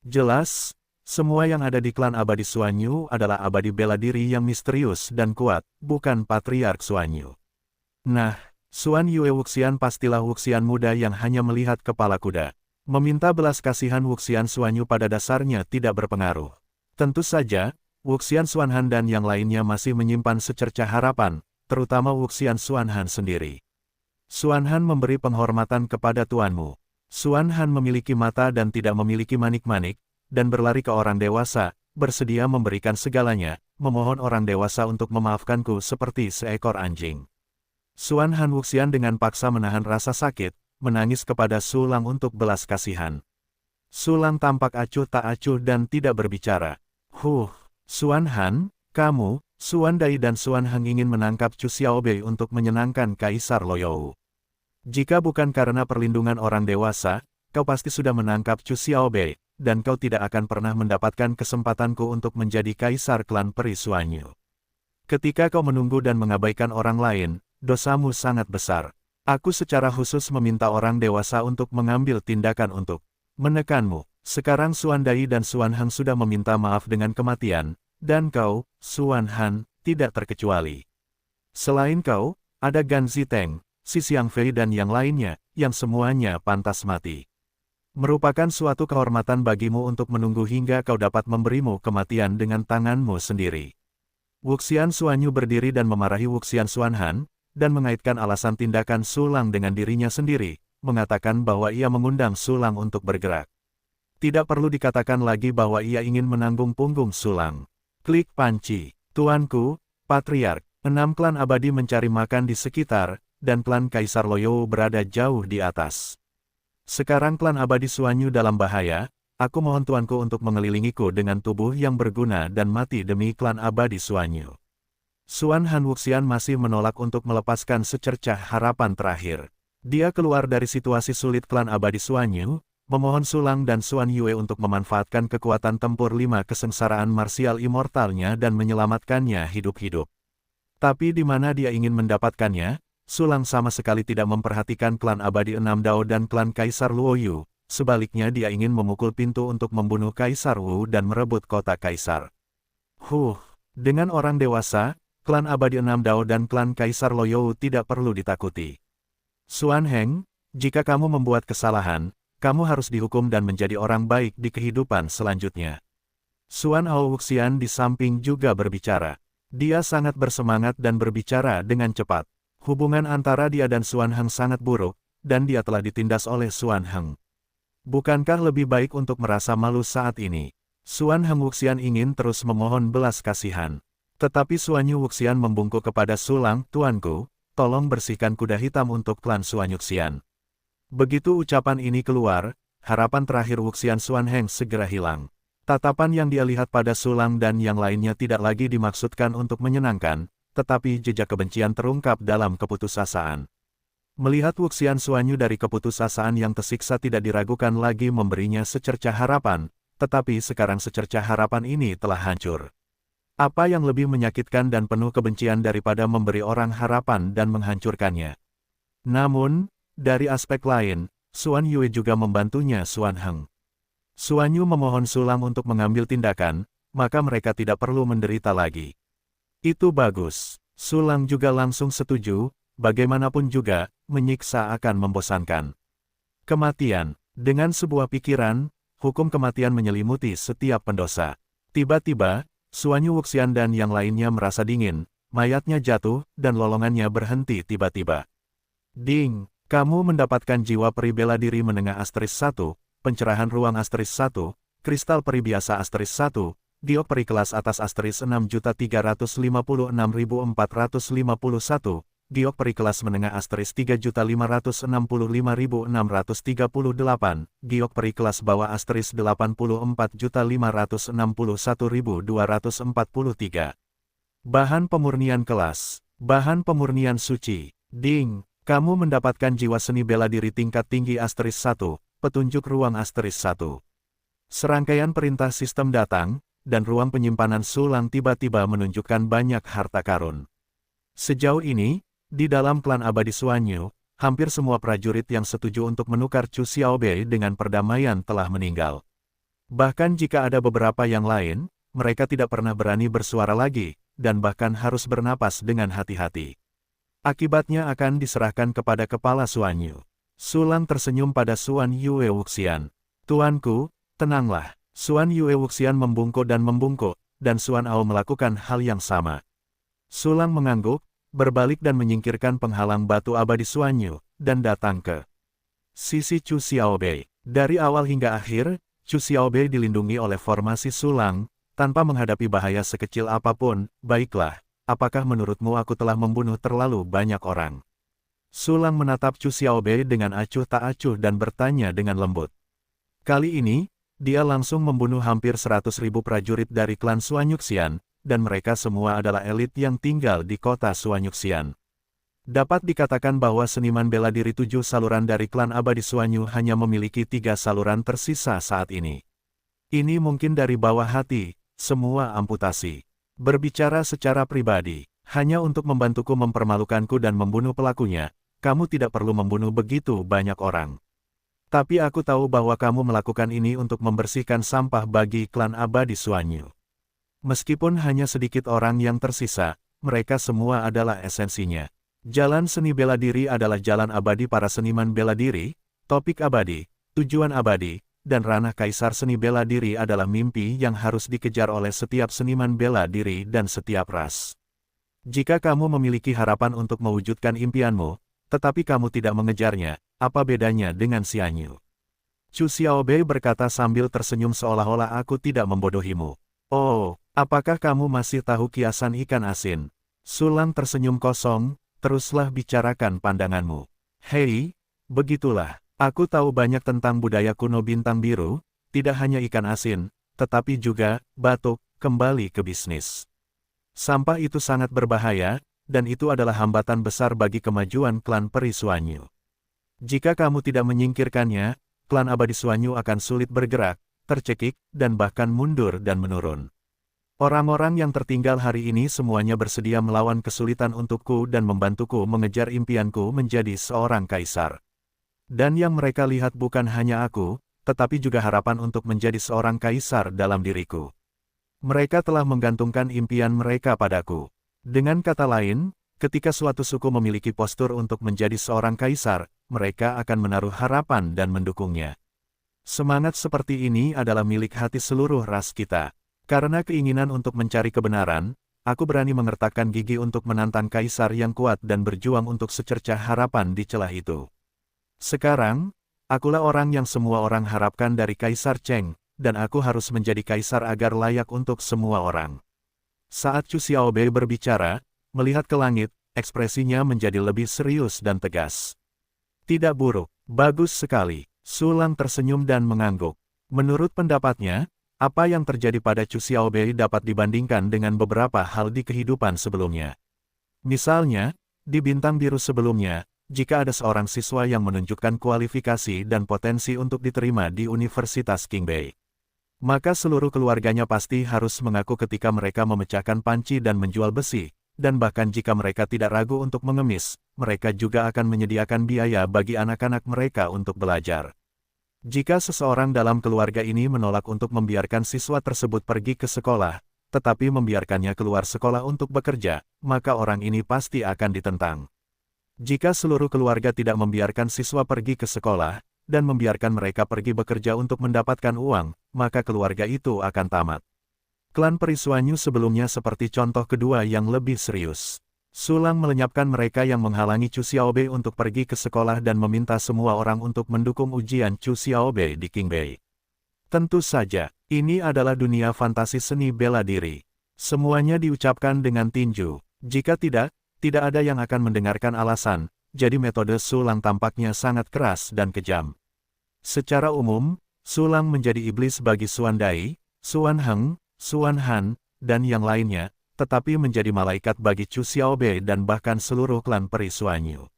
Jelas, semua yang ada di klan abadi Suanyu adalah abadi bela diri yang misterius dan kuat, bukan Patriark Suanyu. Nah, Suan Yue Wuxian pastilah Wuxian muda yang hanya melihat kepala kuda. Meminta belas kasihan Wuxian Suanyu pada dasarnya tidak berpengaruh. Tentu saja, Wuxian Suanhan dan yang lainnya masih menyimpan secercah harapan, terutama Wuxian Suanhan sendiri. Suanhan memberi penghormatan kepada tuanmu. Suanhan memiliki mata dan tidak memiliki manik-manik, dan berlari ke orang dewasa, bersedia memberikan segalanya, memohon orang dewasa untuk memaafkanku seperti seekor anjing. Suan Han Wuxian dengan paksa menahan rasa sakit, menangis kepada Sulang untuk belas kasihan. Sulang tampak acuh tak acuh dan tidak berbicara. Suan Han, kamu, Suan Dai dan Suan Heng ingin menangkap Chu Xiaobei untuk menyenangkan Kaisar Loyou. Jika bukan karena perlindungan orang dewasa, kau pasti sudah menangkap Chu Xiaobei, dan kau tidak akan pernah mendapatkan kesempatanku untuk menjadi Kaisar klan peri Suanyu. Ketika kau menunggu dan mengabaikan orang lain, dosamu sangat besar. Aku secara khusus meminta orang dewasa untuk mengambil tindakan untuk menekanmu. Sekarang Suan Dai dan Suan Heng sudah meminta maaf dengan kematian, dan kau, Suan Han, tidak terkecuali. Selain kau, ada Gan Ziteng, Si Xiangfei dan yang lainnya, yang semuanya pantas mati. Merupakan suatu kehormatan bagimu untuk menunggu hingga kau dapat memberimu kematian dengan tanganmu sendiri. Wuxian Suanyu berdiri dan memarahi Wuxian Suanhan, dan mengaitkan alasan tindakan Sulang dengan dirinya sendiri, mengatakan bahwa ia mengundang Sulang untuk bergerak. Tidak perlu dikatakan lagi bahwa ia ingin menanggung punggung Sulang. Klik panci. Tuanku, Patriark, 6 klan abadi mencari makan di sekitar, dan klan Kaisar Loyou berada jauh di atas. Sekarang klan abadi Suanyu dalam bahaya, aku mohon tuanku untuk mengelilingiku dengan tubuh yang berguna dan mati demi klan abadi Suanyu. Suan Han Wuxian masih menolak untuk melepaskan secercah harapan terakhir. Dia keluar dari situasi sulit klan abadi Suanyu, memohon Sulang dan Suan Yue untuk memanfaatkan kekuatan tempur 5 kesengsaraan marsial immortalnya dan menyelamatkannya hidup-hidup. Tapi di mana dia ingin mendapatkannya, Sulang sama sekali tidak memperhatikan klan abadi 6 Dao dan klan Kaisar Luoyu, sebaliknya dia ingin memukul pintu untuk membunuh Kaisar Wu dan merebut kota Kaisar. Dengan orang dewasa, klan abadi 6 Dao dan klan Kaisar Loyou tidak perlu ditakuti. Suan Heng, jika kamu membuat kesalahan, kamu harus dihukum dan menjadi orang baik di kehidupan selanjutnya. Suan Hao Wuxian di samping juga berbicara. Dia sangat bersemangat dan berbicara dengan cepat. Hubungan antara dia dan Suan Heng sangat buruk, dan dia telah ditindas oleh Suan Heng. Bukankah lebih baik untuk merasa malu saat ini? Suan Heng Wuxian ingin terus memohon belas kasihan. Tetapi Suanyu Wuxian membungkuk kepada Sulang, tuanku, tolong bersihkan kuda hitam untuk klan Suan Wuxian. Begitu ucapan ini keluar, harapan terakhir Wuxian Suan Heng segera hilang. Tatapan yang dia lihat pada Sulang dan yang lainnya tidak lagi dimaksudkan untuk menyenangkan, tetapi jejak kebencian terungkap dalam keputusasaan. Melihat Wuxian Suanyu dari keputusasaan yang tersiksa tidak diragukan lagi memberinya secercah harapan, tetapi sekarang secercah harapan ini telah hancur. Apa yang lebih menyakitkan dan penuh kebencian daripada memberi orang harapan dan menghancurkannya? Namun, dari aspek lain, Suan Yue juga membantunya Suan Heng. Suanyu memohon Sulang untuk mengambil tindakan, maka mereka tidak perlu menderita lagi. Itu bagus. Sulang juga langsung setuju, bagaimanapun juga, menyiksa akan membosankan. Kematian. Dengan sebuah pikiran, hukum kematian menyelimuti setiap pendosa. Tiba-tiba, Suanyu Wuxian dan yang lainnya merasa dingin, mayatnya jatuh, dan lolongannya berhenti tiba-tiba. Ding, kamu mendapatkan jiwa peri bela diri menengah *1, pencerahan ruang *1, kristal peri biasa *1, giok peri kelas atas *6.356.451, giok peri kelas menengah *3.565.638, giok peri kelas bawah *84.561.243. Bahan pemurnian kelas, bahan pemurnian suci. Ding, kamu mendapatkan jiwa seni bela diri tingkat tinggi *1, petunjuk ruang *1. Serangkaian perintah sistem datang, dan ruang penyimpanan sulang tiba-tiba menunjukkan banyak harta karun. Sejauh ini, di dalam klan abadi Xuanyu, hampir semua prajurit yang setuju untuk menukar Chu Xiaobei dengan perdamaian telah meninggal. Bahkan jika ada beberapa yang lain, mereka tidak pernah berani bersuara lagi, dan bahkan harus bernapas dengan hati-hati. Akibatnya akan diserahkan kepada kepala Xuanyu. Sulang tersenyum pada Xuan Yue Wuxian. Tuanku, tenanglah. Xuan Yue Wuxian membungkuk, dan Xuan Ao melakukan hal yang sama. Sulang mengangguk, berbalik dan menyingkirkan penghalang batu abadi Xuanyu, dan datang ke sisi Chu Xiaobei. Dari awal hingga akhir, Chu Xiaobei dilindungi oleh formasi sulang, tanpa menghadapi bahaya sekecil apapun. Baiklah, apakah menurutmu aku telah membunuh terlalu banyak orang? Sulang menatap Chu Xiaobei dengan acuh tak acuh dan bertanya dengan lembut. Kali ini, dia langsung membunuh hampir 100.000 prajurit dari klan Xuanyuxian, dan mereka semua adalah elit yang tinggal di kota Xuanyuxian. Dapat dikatakan bahwa seniman bela diri 7 saluran dari klan abadi Xuanyu hanya memiliki 3 saluran tersisa saat ini. Ini mungkin dari bawah hati, semua amputasi. Berbicara secara pribadi, hanya untuk membantuku mempermalukanku dan membunuh pelakunya, kamu tidak perlu membunuh begitu banyak orang. Tapi aku tahu bahwa kamu melakukan ini untuk membersihkan sampah bagi klan abadi Xuanyu. Meskipun hanya sedikit orang yang tersisa, mereka semua adalah esensinya. Jalan seni bela diri adalah jalan abadi para seniman bela diri, topik abadi, tujuan abadi, dan ranah kaisar seni bela diri adalah mimpi yang harus dikejar oleh setiap seniman bela diri dan setiap ras. Jika kamu memiliki harapan untuk mewujudkan impianmu, tetapi kamu tidak mengejarnya, apa bedanya dengan Xianyu? Chu Xiaobei berkata sambil tersenyum seolah-olah aku tidak membodohimu. Oh, apakah kamu masih tahu kiasan ikan asin? Sulang tersenyum kosong, teruslah bicarakan pandanganmu. Hei, begitulah, aku tahu banyak tentang budaya kuno bintang biru, tidak hanya ikan asin, tetapi juga, batuk, kembali ke bisnis. Sampah itu sangat berbahaya, dan itu adalah hambatan besar bagi kemajuan klan peri Xuanyu. Jika kamu tidak menyingkirkannya, klan abadi Xuanyu akan sulit bergerak, tercekik, dan bahkan mundur dan menurun. Orang-orang yang tertinggal hari ini semuanya bersedia melawan kesulitan untukku dan membantuku mengejar impianku menjadi seorang kaisar. Dan yang mereka lihat bukan hanya aku, tetapi juga harapan untuk menjadi seorang kaisar dalam diriku. Mereka telah menggantungkan impian mereka padaku. Dengan kata lain, ketika suatu suku memiliki postur untuk menjadi seorang kaisar, mereka akan menaruh harapan dan mendukungnya. Semangat seperti ini adalah milik hati seluruh ras kita. Karena keinginan untuk mencari kebenaran, aku berani mengertakkan gigi untuk menantang kaisar yang kuat dan berjuang untuk secercah harapan di celah itu. Sekarang, akulah orang yang semua orang harapkan dari Kaisar Cheng, dan aku harus menjadi kaisar agar layak untuk semua orang. Saat Chu Xiaobei berbicara, melihat ke langit, ekspresinya menjadi lebih serius dan tegas. Tidak buruk, bagus sekali. Sulang tersenyum dan mengangguk. Menurut pendapatnya, apa yang terjadi pada Chu Xiaobei dapat dibandingkan dengan beberapa hal di kehidupan sebelumnya. Misalnya, di bintang biru sebelumnya, jika ada seorang siswa yang menunjukkan kualifikasi dan potensi untuk diterima di Universitas Qingbei, maka seluruh keluarganya pasti harus mengaku ketika mereka memecahkan panci dan menjual besi, dan bahkan jika mereka tidak ragu untuk mengemis, mereka juga akan menyediakan biaya bagi anak-anak mereka untuk belajar. Jika seseorang dalam keluarga ini menolak untuk membiarkan siswa tersebut pergi ke sekolah, tetapi membiarkannya keluar sekolah untuk bekerja, maka orang ini pasti akan ditentang. Jika seluruh keluarga tidak membiarkan siswa pergi ke sekolah, dan membiarkan mereka pergi bekerja untuk mendapatkan uang, maka keluarga itu akan tamat. Klan peri Xuanyu sebelumnya seperti contoh kedua yang lebih serius. Sulang melenyapkan mereka yang menghalangi Chu Xiaobei untuk pergi ke sekolah dan meminta semua orang untuk mendukung ujian Chu Xiaobei di Qingbei. Tentu saja, ini adalah dunia fantasi seni bela diri. Semuanya diucapkan dengan tinju. Jika tidak ada yang akan mendengarkan alasan, jadi metode Sulang tampaknya sangat keras dan kejam. Secara umum, Sulang menjadi iblis bagi Suan Dai, Suan Heng, Suan Han, dan yang lainnya, tetapi menjadi malaikat bagi Chu Xiaobei dan bahkan seluruh klan peri Suanyu.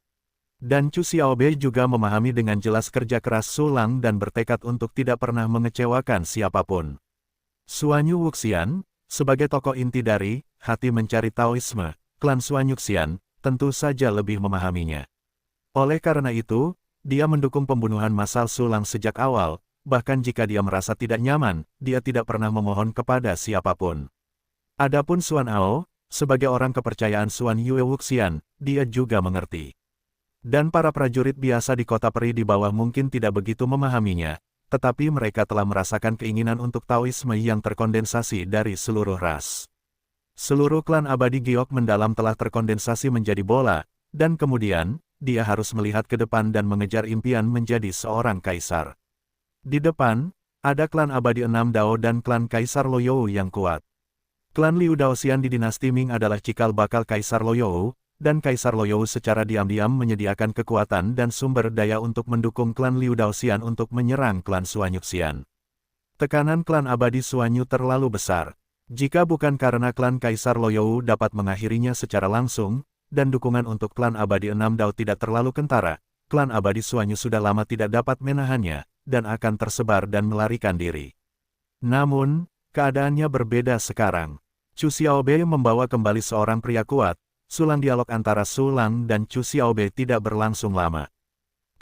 Dan Chu Xiaobei juga memahami dengan jelas kerja keras Sulang dan bertekad untuk tidak pernah mengecewakan siapapun. Suanyu Wuxian, sebagai tokoh inti dari Hati Mencari Taoisme, klan Suanyuxian, tentu saja lebih memahaminya. Oleh karena itu, dia mendukung pembunuhan massal Sulang sejak awal, bahkan jika dia merasa tidak nyaman, dia tidak pernah memohon kepada siapapun. Adapun Suan Ao, sebagai orang kepercayaan Suan Yue Wuxian, dia juga mengerti. Dan para prajurit biasa di kota peri di bawah mungkin tidak begitu memahaminya, tetapi mereka telah merasakan keinginan untuk Taoisme yang terkondensasi dari seluruh ras. Seluruh klan abadi giok mendalam telah terkondensasi menjadi bola, dan kemudian, dia harus melihat ke depan dan mengejar impian menjadi seorang kaisar. Di depan, ada klan abadi 6 Dao dan klan Kaisar Loyou yang kuat. Klan Liu Daoxian di dinasti Ming adalah cikal bakal Kaisar Loyou, dan Kaisar Loyou secara diam-diam menyediakan kekuatan dan sumber daya untuk mendukung klan Liu Daoxian untuk menyerang klan Suanyuxian. Tekanan klan abadi Suanyu terlalu besar. Jika bukan karena klan Kaisar Loyou dapat mengakhirinya secara langsung, dan dukungan untuk klan abadi 6 Dao tidak terlalu kentara, klan abadi Suanyu sudah lama tidak dapat menahannya, dan akan tersebar dan melarikan diri. Namun, keadaannya berbeda sekarang. Chu Xiaobei membawa kembali seorang pria kuat. Sulang dialog antara Sulang dan Chu Xiaobei tidak berlangsung lama.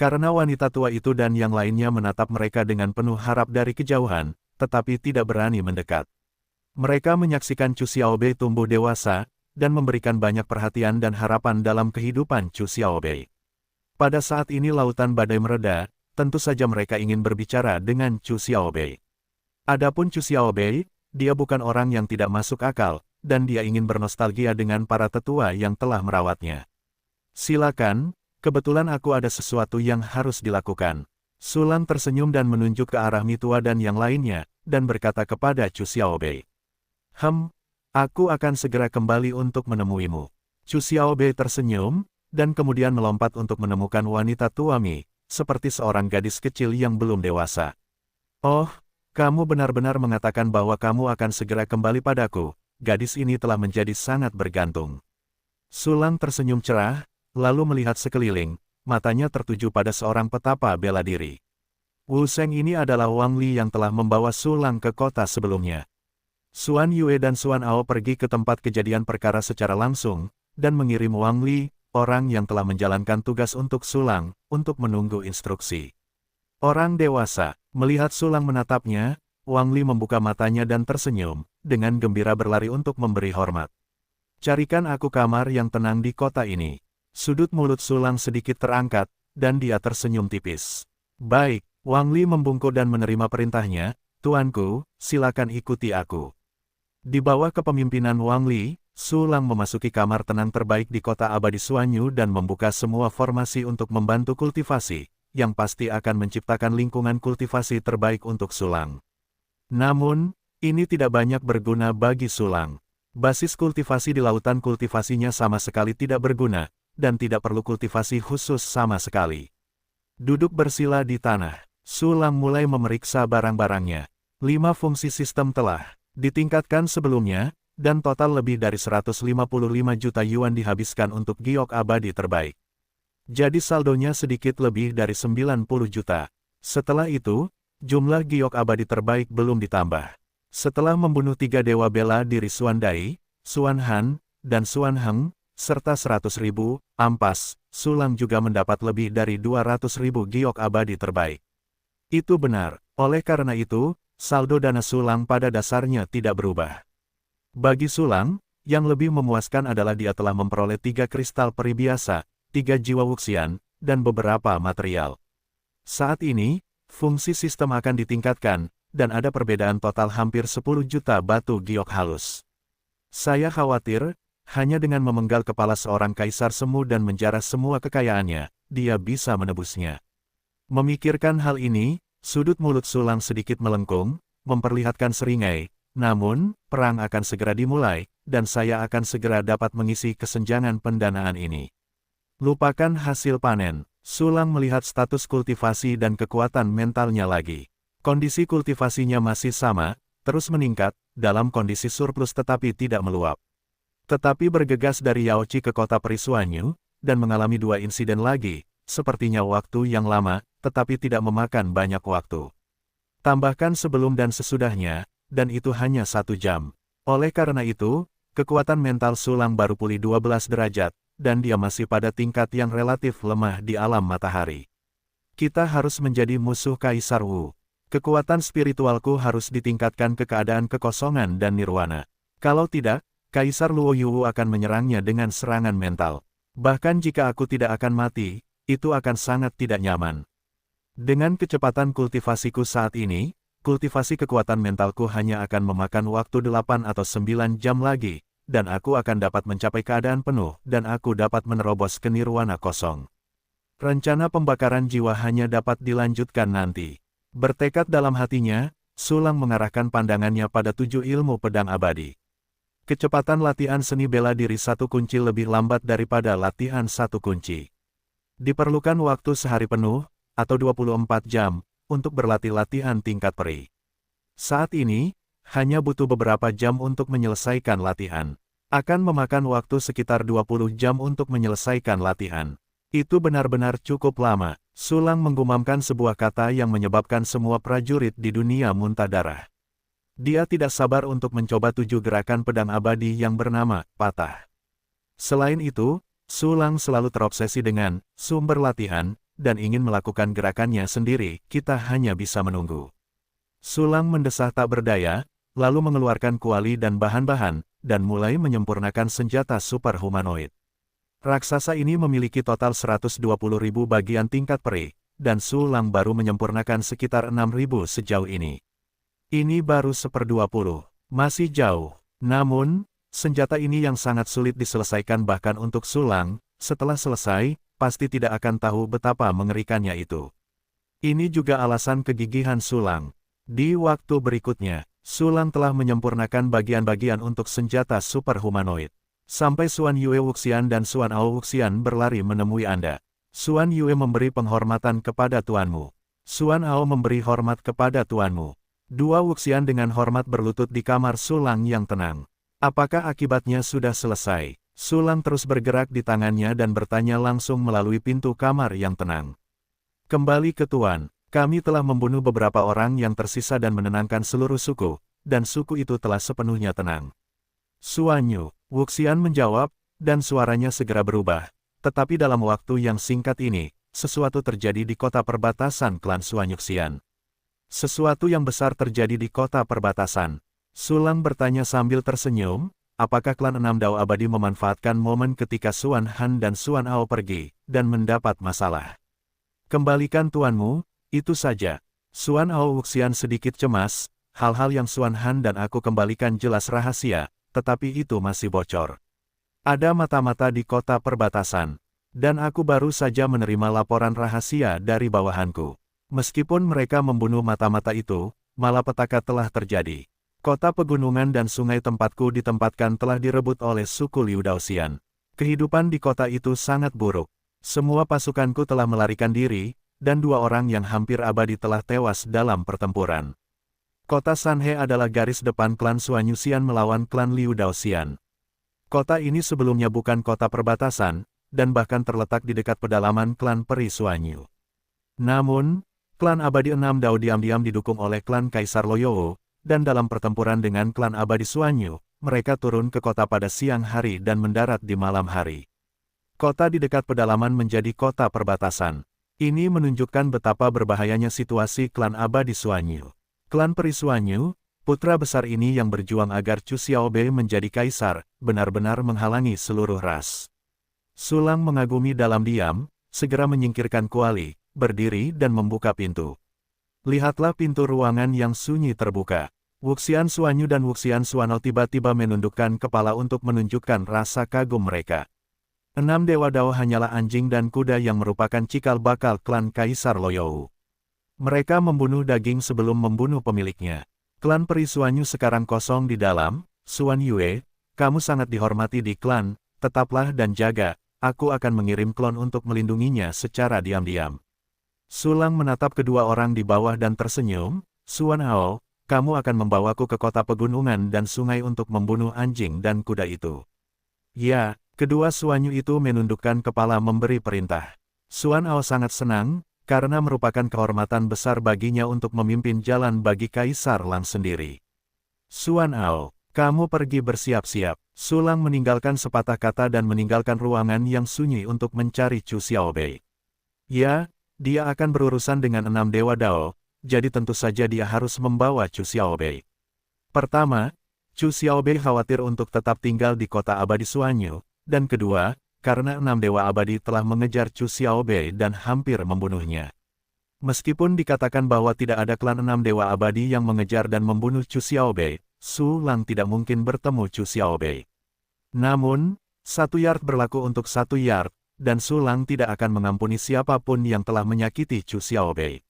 Karena wanita tua itu dan yang lainnya menatap mereka dengan penuh harap dari kejauhan, tetapi tidak berani mendekat. Mereka menyaksikan Chu Xiaobei tumbuh dewasa, dan memberikan banyak perhatian dan harapan dalam kehidupan Chu Xiaobei. Pada saat ini lautan badai mereda, tentu saja mereka ingin berbicara dengan Chu Xiaobei. Adapun Chu Xiaobei, dia bukan orang yang tidak masuk akal, dan dia ingin bernostalgia dengan para tetua yang telah merawatnya. Silakan, kebetulan aku ada sesuatu yang harus dilakukan. Sulang tersenyum dan menunjuk ke arah Mitua dan yang lainnya, dan berkata kepada Chu Xiaobei. Aku akan segera kembali untuk menemuimu. Chu Xiaobei tersenyum, dan kemudian melompat untuk menemukan wanita tua Mi, seperti seorang gadis kecil yang belum dewasa. Oh, kamu benar-benar mengatakan bahwa kamu akan segera kembali padaku. Gadis ini telah menjadi sangat bergantung. Sulang tersenyum cerah, lalu melihat sekeliling, matanya tertuju pada seorang petapa bela diri. Wu Sheng ini adalah Wang Li yang telah membawa Sulang ke kota sebelumnya. Suan Yue dan Suan Ao pergi ke tempat kejadian perkara secara langsung, dan mengirim Wang Li, orang yang telah menjalankan tugas untuk Sulang, untuk menunggu instruksi. Orang dewasa, melihat Sulang menatapnya, Wang Li membuka matanya dan tersenyum, dengan gembira berlari untuk memberi hormat. Carikan aku kamar yang tenang di kota ini. Sudut mulut Sulang sedikit terangkat, dan dia tersenyum tipis. Baik, Wang Li membungkuk dan menerima perintahnya, Tuanku, silakan ikuti aku. Di bawah kepemimpinan Wang Li, Sulang memasuki kamar tenang terbaik di kota abadi Suanyu dan membuka semua formasi untuk membantu kultivasi, yang pasti akan menciptakan lingkungan kultivasi terbaik untuk Sulang. Namun, ini tidak banyak berguna bagi Sulang. Basis kultivasi di lautan kultivasinya sama sekali tidak berguna, dan tidak perlu kultivasi khusus sama sekali. Duduk bersila di tanah, Sulang mulai memeriksa barang-barangnya. 5 fungsi sistem telah ditingkatkan sebelumnya, dan total lebih dari 155 juta yuan dihabiskan untuk giok abadi terbaik. Jadi saldonya sedikit lebih dari 90 juta. Setelah itu, jumlah giok abadi terbaik belum ditambah. Setelah membunuh 3 dewa bela diri Suan Dai, Suan Han, dan Suan Heng, serta 100.000 ampas, Sulang juga mendapat lebih dari 200.000 giok abadi terbaik. Itu benar, oleh karena itu, saldo dana Sulang pada dasarnya tidak berubah. Bagi Sulang, yang lebih memuaskan adalah dia telah memperoleh 3 kristal peri biasa, 3 jiwa wuxian, dan beberapa material. Saat ini, fungsi sistem akan ditingkatkan, dan ada perbedaan total hampir 10 juta batu giok halus. Saya khawatir, hanya dengan memenggal kepala seorang kaisar semu dan menjarah semua kekayaannya, dia bisa menebusnya. Memikirkan hal ini, sudut mulut Sulang sedikit melengkung, memperlihatkan seringai, namun, perang akan segera dimulai, dan saya akan segera dapat mengisi kesenjangan pendanaan ini. Lupakan hasil panen, Sulang melihat status kultivasi dan kekuatan mentalnya lagi. Kondisi kultivasinya masih sama, terus meningkat, dalam kondisi surplus tetapi tidak meluap. Tetapi bergegas dari Yaochi ke kota peri Suanyu, dan mengalami 2 insiden lagi, sepertinya waktu yang lama, tetapi tidak memakan banyak waktu. Tambahkan sebelum dan sesudahnya, dan itu hanya 1 jam. Oleh karena itu, kekuatan mental Sulang baru pulih 12 derajat, dan dia masih pada tingkat yang relatif lemah di alam matahari. Kita harus menjadi musuh Kaisar Wu. Kekuatan spiritualku harus ditingkatkan ke keadaan kekosongan dan nirwana. Kalau tidak, Kaisar Luo Yu akan menyerangnya dengan serangan mental. Bahkan jika aku tidak akan mati, itu akan sangat tidak nyaman. Dengan kecepatan kultivasiku saat ini, kultivasi kekuatan mentalku hanya akan memakan waktu 8 atau 9 jam lagi, dan aku akan dapat mencapai keadaan penuh, dan aku dapat menerobos ke nirwana kosong. Rencana pembakaran jiwa hanya dapat dilanjutkan nanti. Bertekad dalam hatinya, Sulang mengarahkan pandangannya pada 7 ilmu pedang abadi. Kecepatan latihan seni bela diri 1 kunci lebih lambat daripada latihan 1 kunci. Diperlukan waktu sehari penuh, atau 24 jam, untuk berlatih latihan tingkat peri. Saat ini, hanya butuh beberapa jam untuk menyelesaikan latihan. Akan memakan waktu sekitar 20 jam untuk menyelesaikan latihan. Itu benar-benar cukup lama. Sulang menggumamkan sebuah kata yang menyebabkan semua prajurit di dunia muntah darah. Dia tidak sabar untuk mencoba 7 gerakan pedang abadi yang bernama patah. Selain itu, Sulang selalu terobsesi dengan sumber latihan, dan ingin melakukan gerakannya sendiri. Kita hanya bisa menunggu. Sulang mendesah tak berdaya, lalu mengeluarkan kuali dan bahan-bahan, dan mulai menyempurnakan senjata super humanoid. Raksasa ini memiliki total 120.000 bagian tingkat peri, dan Sulang baru menyempurnakan sekitar 6.000 sejauh ini. Ini baru 1/20, masih jauh. Namun, senjata ini yang sangat sulit diselesaikan bahkan untuk Sulang, setelah selesai, pasti tidak akan tahu betapa mengerikannya itu. Ini juga alasan kegigihan Sulang. Di waktu berikutnya, Sulang telah menyempurnakan bagian-bagian untuk senjata super humanoid. Sampai Xuan Yue Wuxian dan Xuan Ao Wuxian berlari menemui Anda. Xuan Yue memberi penghormatan kepada tuanmu. Xuan Ao memberi hormat kepada tuanmu. 2 Wuxian dengan hormat berlutut di kamar Sulang yang tenang. Apakah akibatnya sudah selesai? Sulang terus bergerak di tangannya dan bertanya langsung melalui pintu kamar yang tenang. Kembali ke tuan. Kami telah membunuh beberapa orang yang tersisa dan menenangkan seluruh suku, dan suku itu telah sepenuhnya tenang. Xuan Yu, Wuxian menjawab, dan suaranya segera berubah. Tetapi dalam waktu yang singkat ini, sesuatu terjadi di kota perbatasan klan Xuan Yuxian. Sesuatu yang besar terjadi di kota perbatasan. Sulang bertanya sambil tersenyum, apakah klan 6 Dao Abadi memanfaatkan momen ketika Xuan Han dan Xuan Ao pergi, dan mendapat masalah. Kembalikan tuanmu. Itu saja. Xuan Ao Wuxian sedikit cemas, hal-hal yang Xuan Han dan aku kembalikan jelas rahasia, tetapi itu masih bocor. Ada mata-mata di kota perbatasan, dan aku baru saja menerima laporan rahasia dari bawahanku. Meskipun mereka membunuh mata-mata itu, malapetaka telah terjadi. Kota pegunungan dan sungai tempatku ditempatkan telah direbut oleh suku Liu Daoxian. Kehidupan di kota itu sangat buruk. Semua pasukanku telah melarikan diri, dan 2 orang yang hampir abadi telah tewas dalam pertempuran. Kota Sanhe adalah garis depan klan Xuan Yuxian melawan klan Liu Daoxian. Kota ini sebelumnya bukan kota perbatasan, dan bahkan terletak di dekat pedalaman klan peri Xuanyu. Namun, klan abadi 6 Dao diam-diam didukung oleh klan Kaisar Loyou, dan dalam pertempuran dengan klan abadi Xuanyu, mereka turun ke kota pada siang hari dan mendarat di malam hari. Kota di dekat pedalaman menjadi kota perbatasan. Ini menunjukkan betapa berbahayanya situasi klan abadi Xuanyu. Klan peri Xuanyu, putra besar ini yang berjuang agar Chu Xiaobei menjadi kaisar, benar-benar menghalangi seluruh ras. Sulang mengagumi dalam diam, segera menyingkirkan kuali, berdiri dan membuka pintu. Lihatlah pintu ruangan yang sunyi terbuka. Wuxian Suanyu dan Wuxian Suano tiba-tiba menundukkan kepala untuk menunjukkan rasa kagum mereka. 6 Dewa Dao hanyalah anjing dan kuda yang merupakan cikal bakal klan Kaisar Loyou. Mereka membunuh daging sebelum membunuh pemiliknya. Klan Peri Suanyu sekarang kosong di dalam. Suan Yue, kamu sangat dihormati di klan, tetaplah dan jaga, aku akan mengirim klon untuk melindunginya secara diam-diam. Sulang menatap kedua orang di bawah dan tersenyum. Suan Hao, kamu akan membawaku ke kota pegunungan dan sungai untuk membunuh anjing dan kuda itu. Ya. Kedua Suanyu itu menundukkan kepala memberi perintah. Suan Hao sangat senang, karena merupakan kehormatan besar baginya untuk memimpin jalan bagi Kaisar Lang sendiri. Suan Hao, kamu pergi bersiap-siap. Sulang meninggalkan sepatah kata dan meninggalkan ruangan yang sunyi untuk mencari Chu Xiaobei. Ya, dia akan berurusan dengan 6 Dewa Dao, jadi tentu saja dia harus membawa Chu Xiaobei. Pertama, Chu Xiaobei khawatir untuk tetap tinggal di kota abadi Suanyu. Dan kedua, karena 6 Dewa Abadi telah mengejar Chu Xiaobei dan hampir membunuhnya. Meskipun dikatakan bahwa tidak ada klan 6 Dewa Abadi yang mengejar dan membunuh Chu Xiaobei, Su Lang tidak mungkin bertemu Chu Xiaobei. Namun, 1 yard berlaku untuk 1 yard, dan Su Lang tidak akan mengampuni siapapun yang telah menyakiti Chu Xiaobei.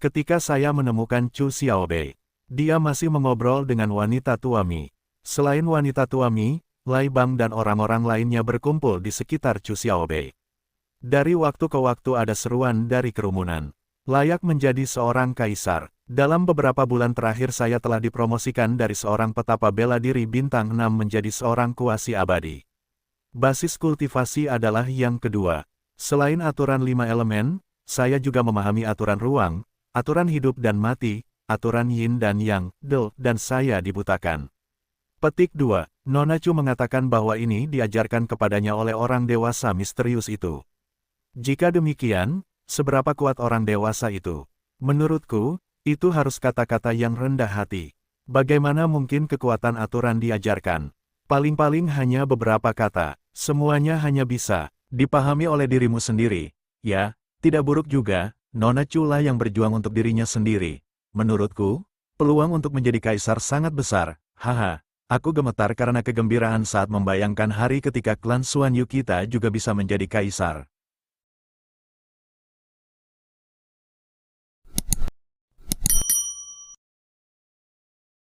Ketika saya menemukan Chu Xiaobei, dia masih mengobrol dengan wanita tua Mi. Selain wanita tua Mi, Lai Bang dan orang-orang lainnya berkumpul di sekitar Chu Xiaobei. Dari waktu ke waktu ada seruan dari kerumunan. Layak menjadi seorang kaisar. Dalam beberapa bulan terakhir saya telah dipromosikan dari seorang petapa bela diri bintang 6 menjadi seorang kuasi abadi. Basis kultivasi adalah yang kedua. Selain aturan 5 elemen, saya juga memahami aturan ruang, aturan hidup dan mati, aturan yin dan yang, dan saya dibutakan. Petik 2. Nona Chu mengatakan bahwa ini diajarkan kepadanya oleh orang dewasa misterius itu. Jika demikian, seberapa kuat orang dewasa itu? Menurutku, itu harus kata-kata yang rendah hati. Bagaimana mungkin kekuatan aturan diajarkan? Paling-paling hanya beberapa kata, semuanya hanya bisa dipahami oleh dirimu sendiri. Ya, tidak buruk juga, Nona Chu lah yang berjuang untuk dirinya sendiri. Menurutku, peluang untuk menjadi kaisar sangat besar, haha. Aku gemetar karena kegembiraan saat membayangkan hari ketika klan Suanyu kita juga bisa menjadi kaisar.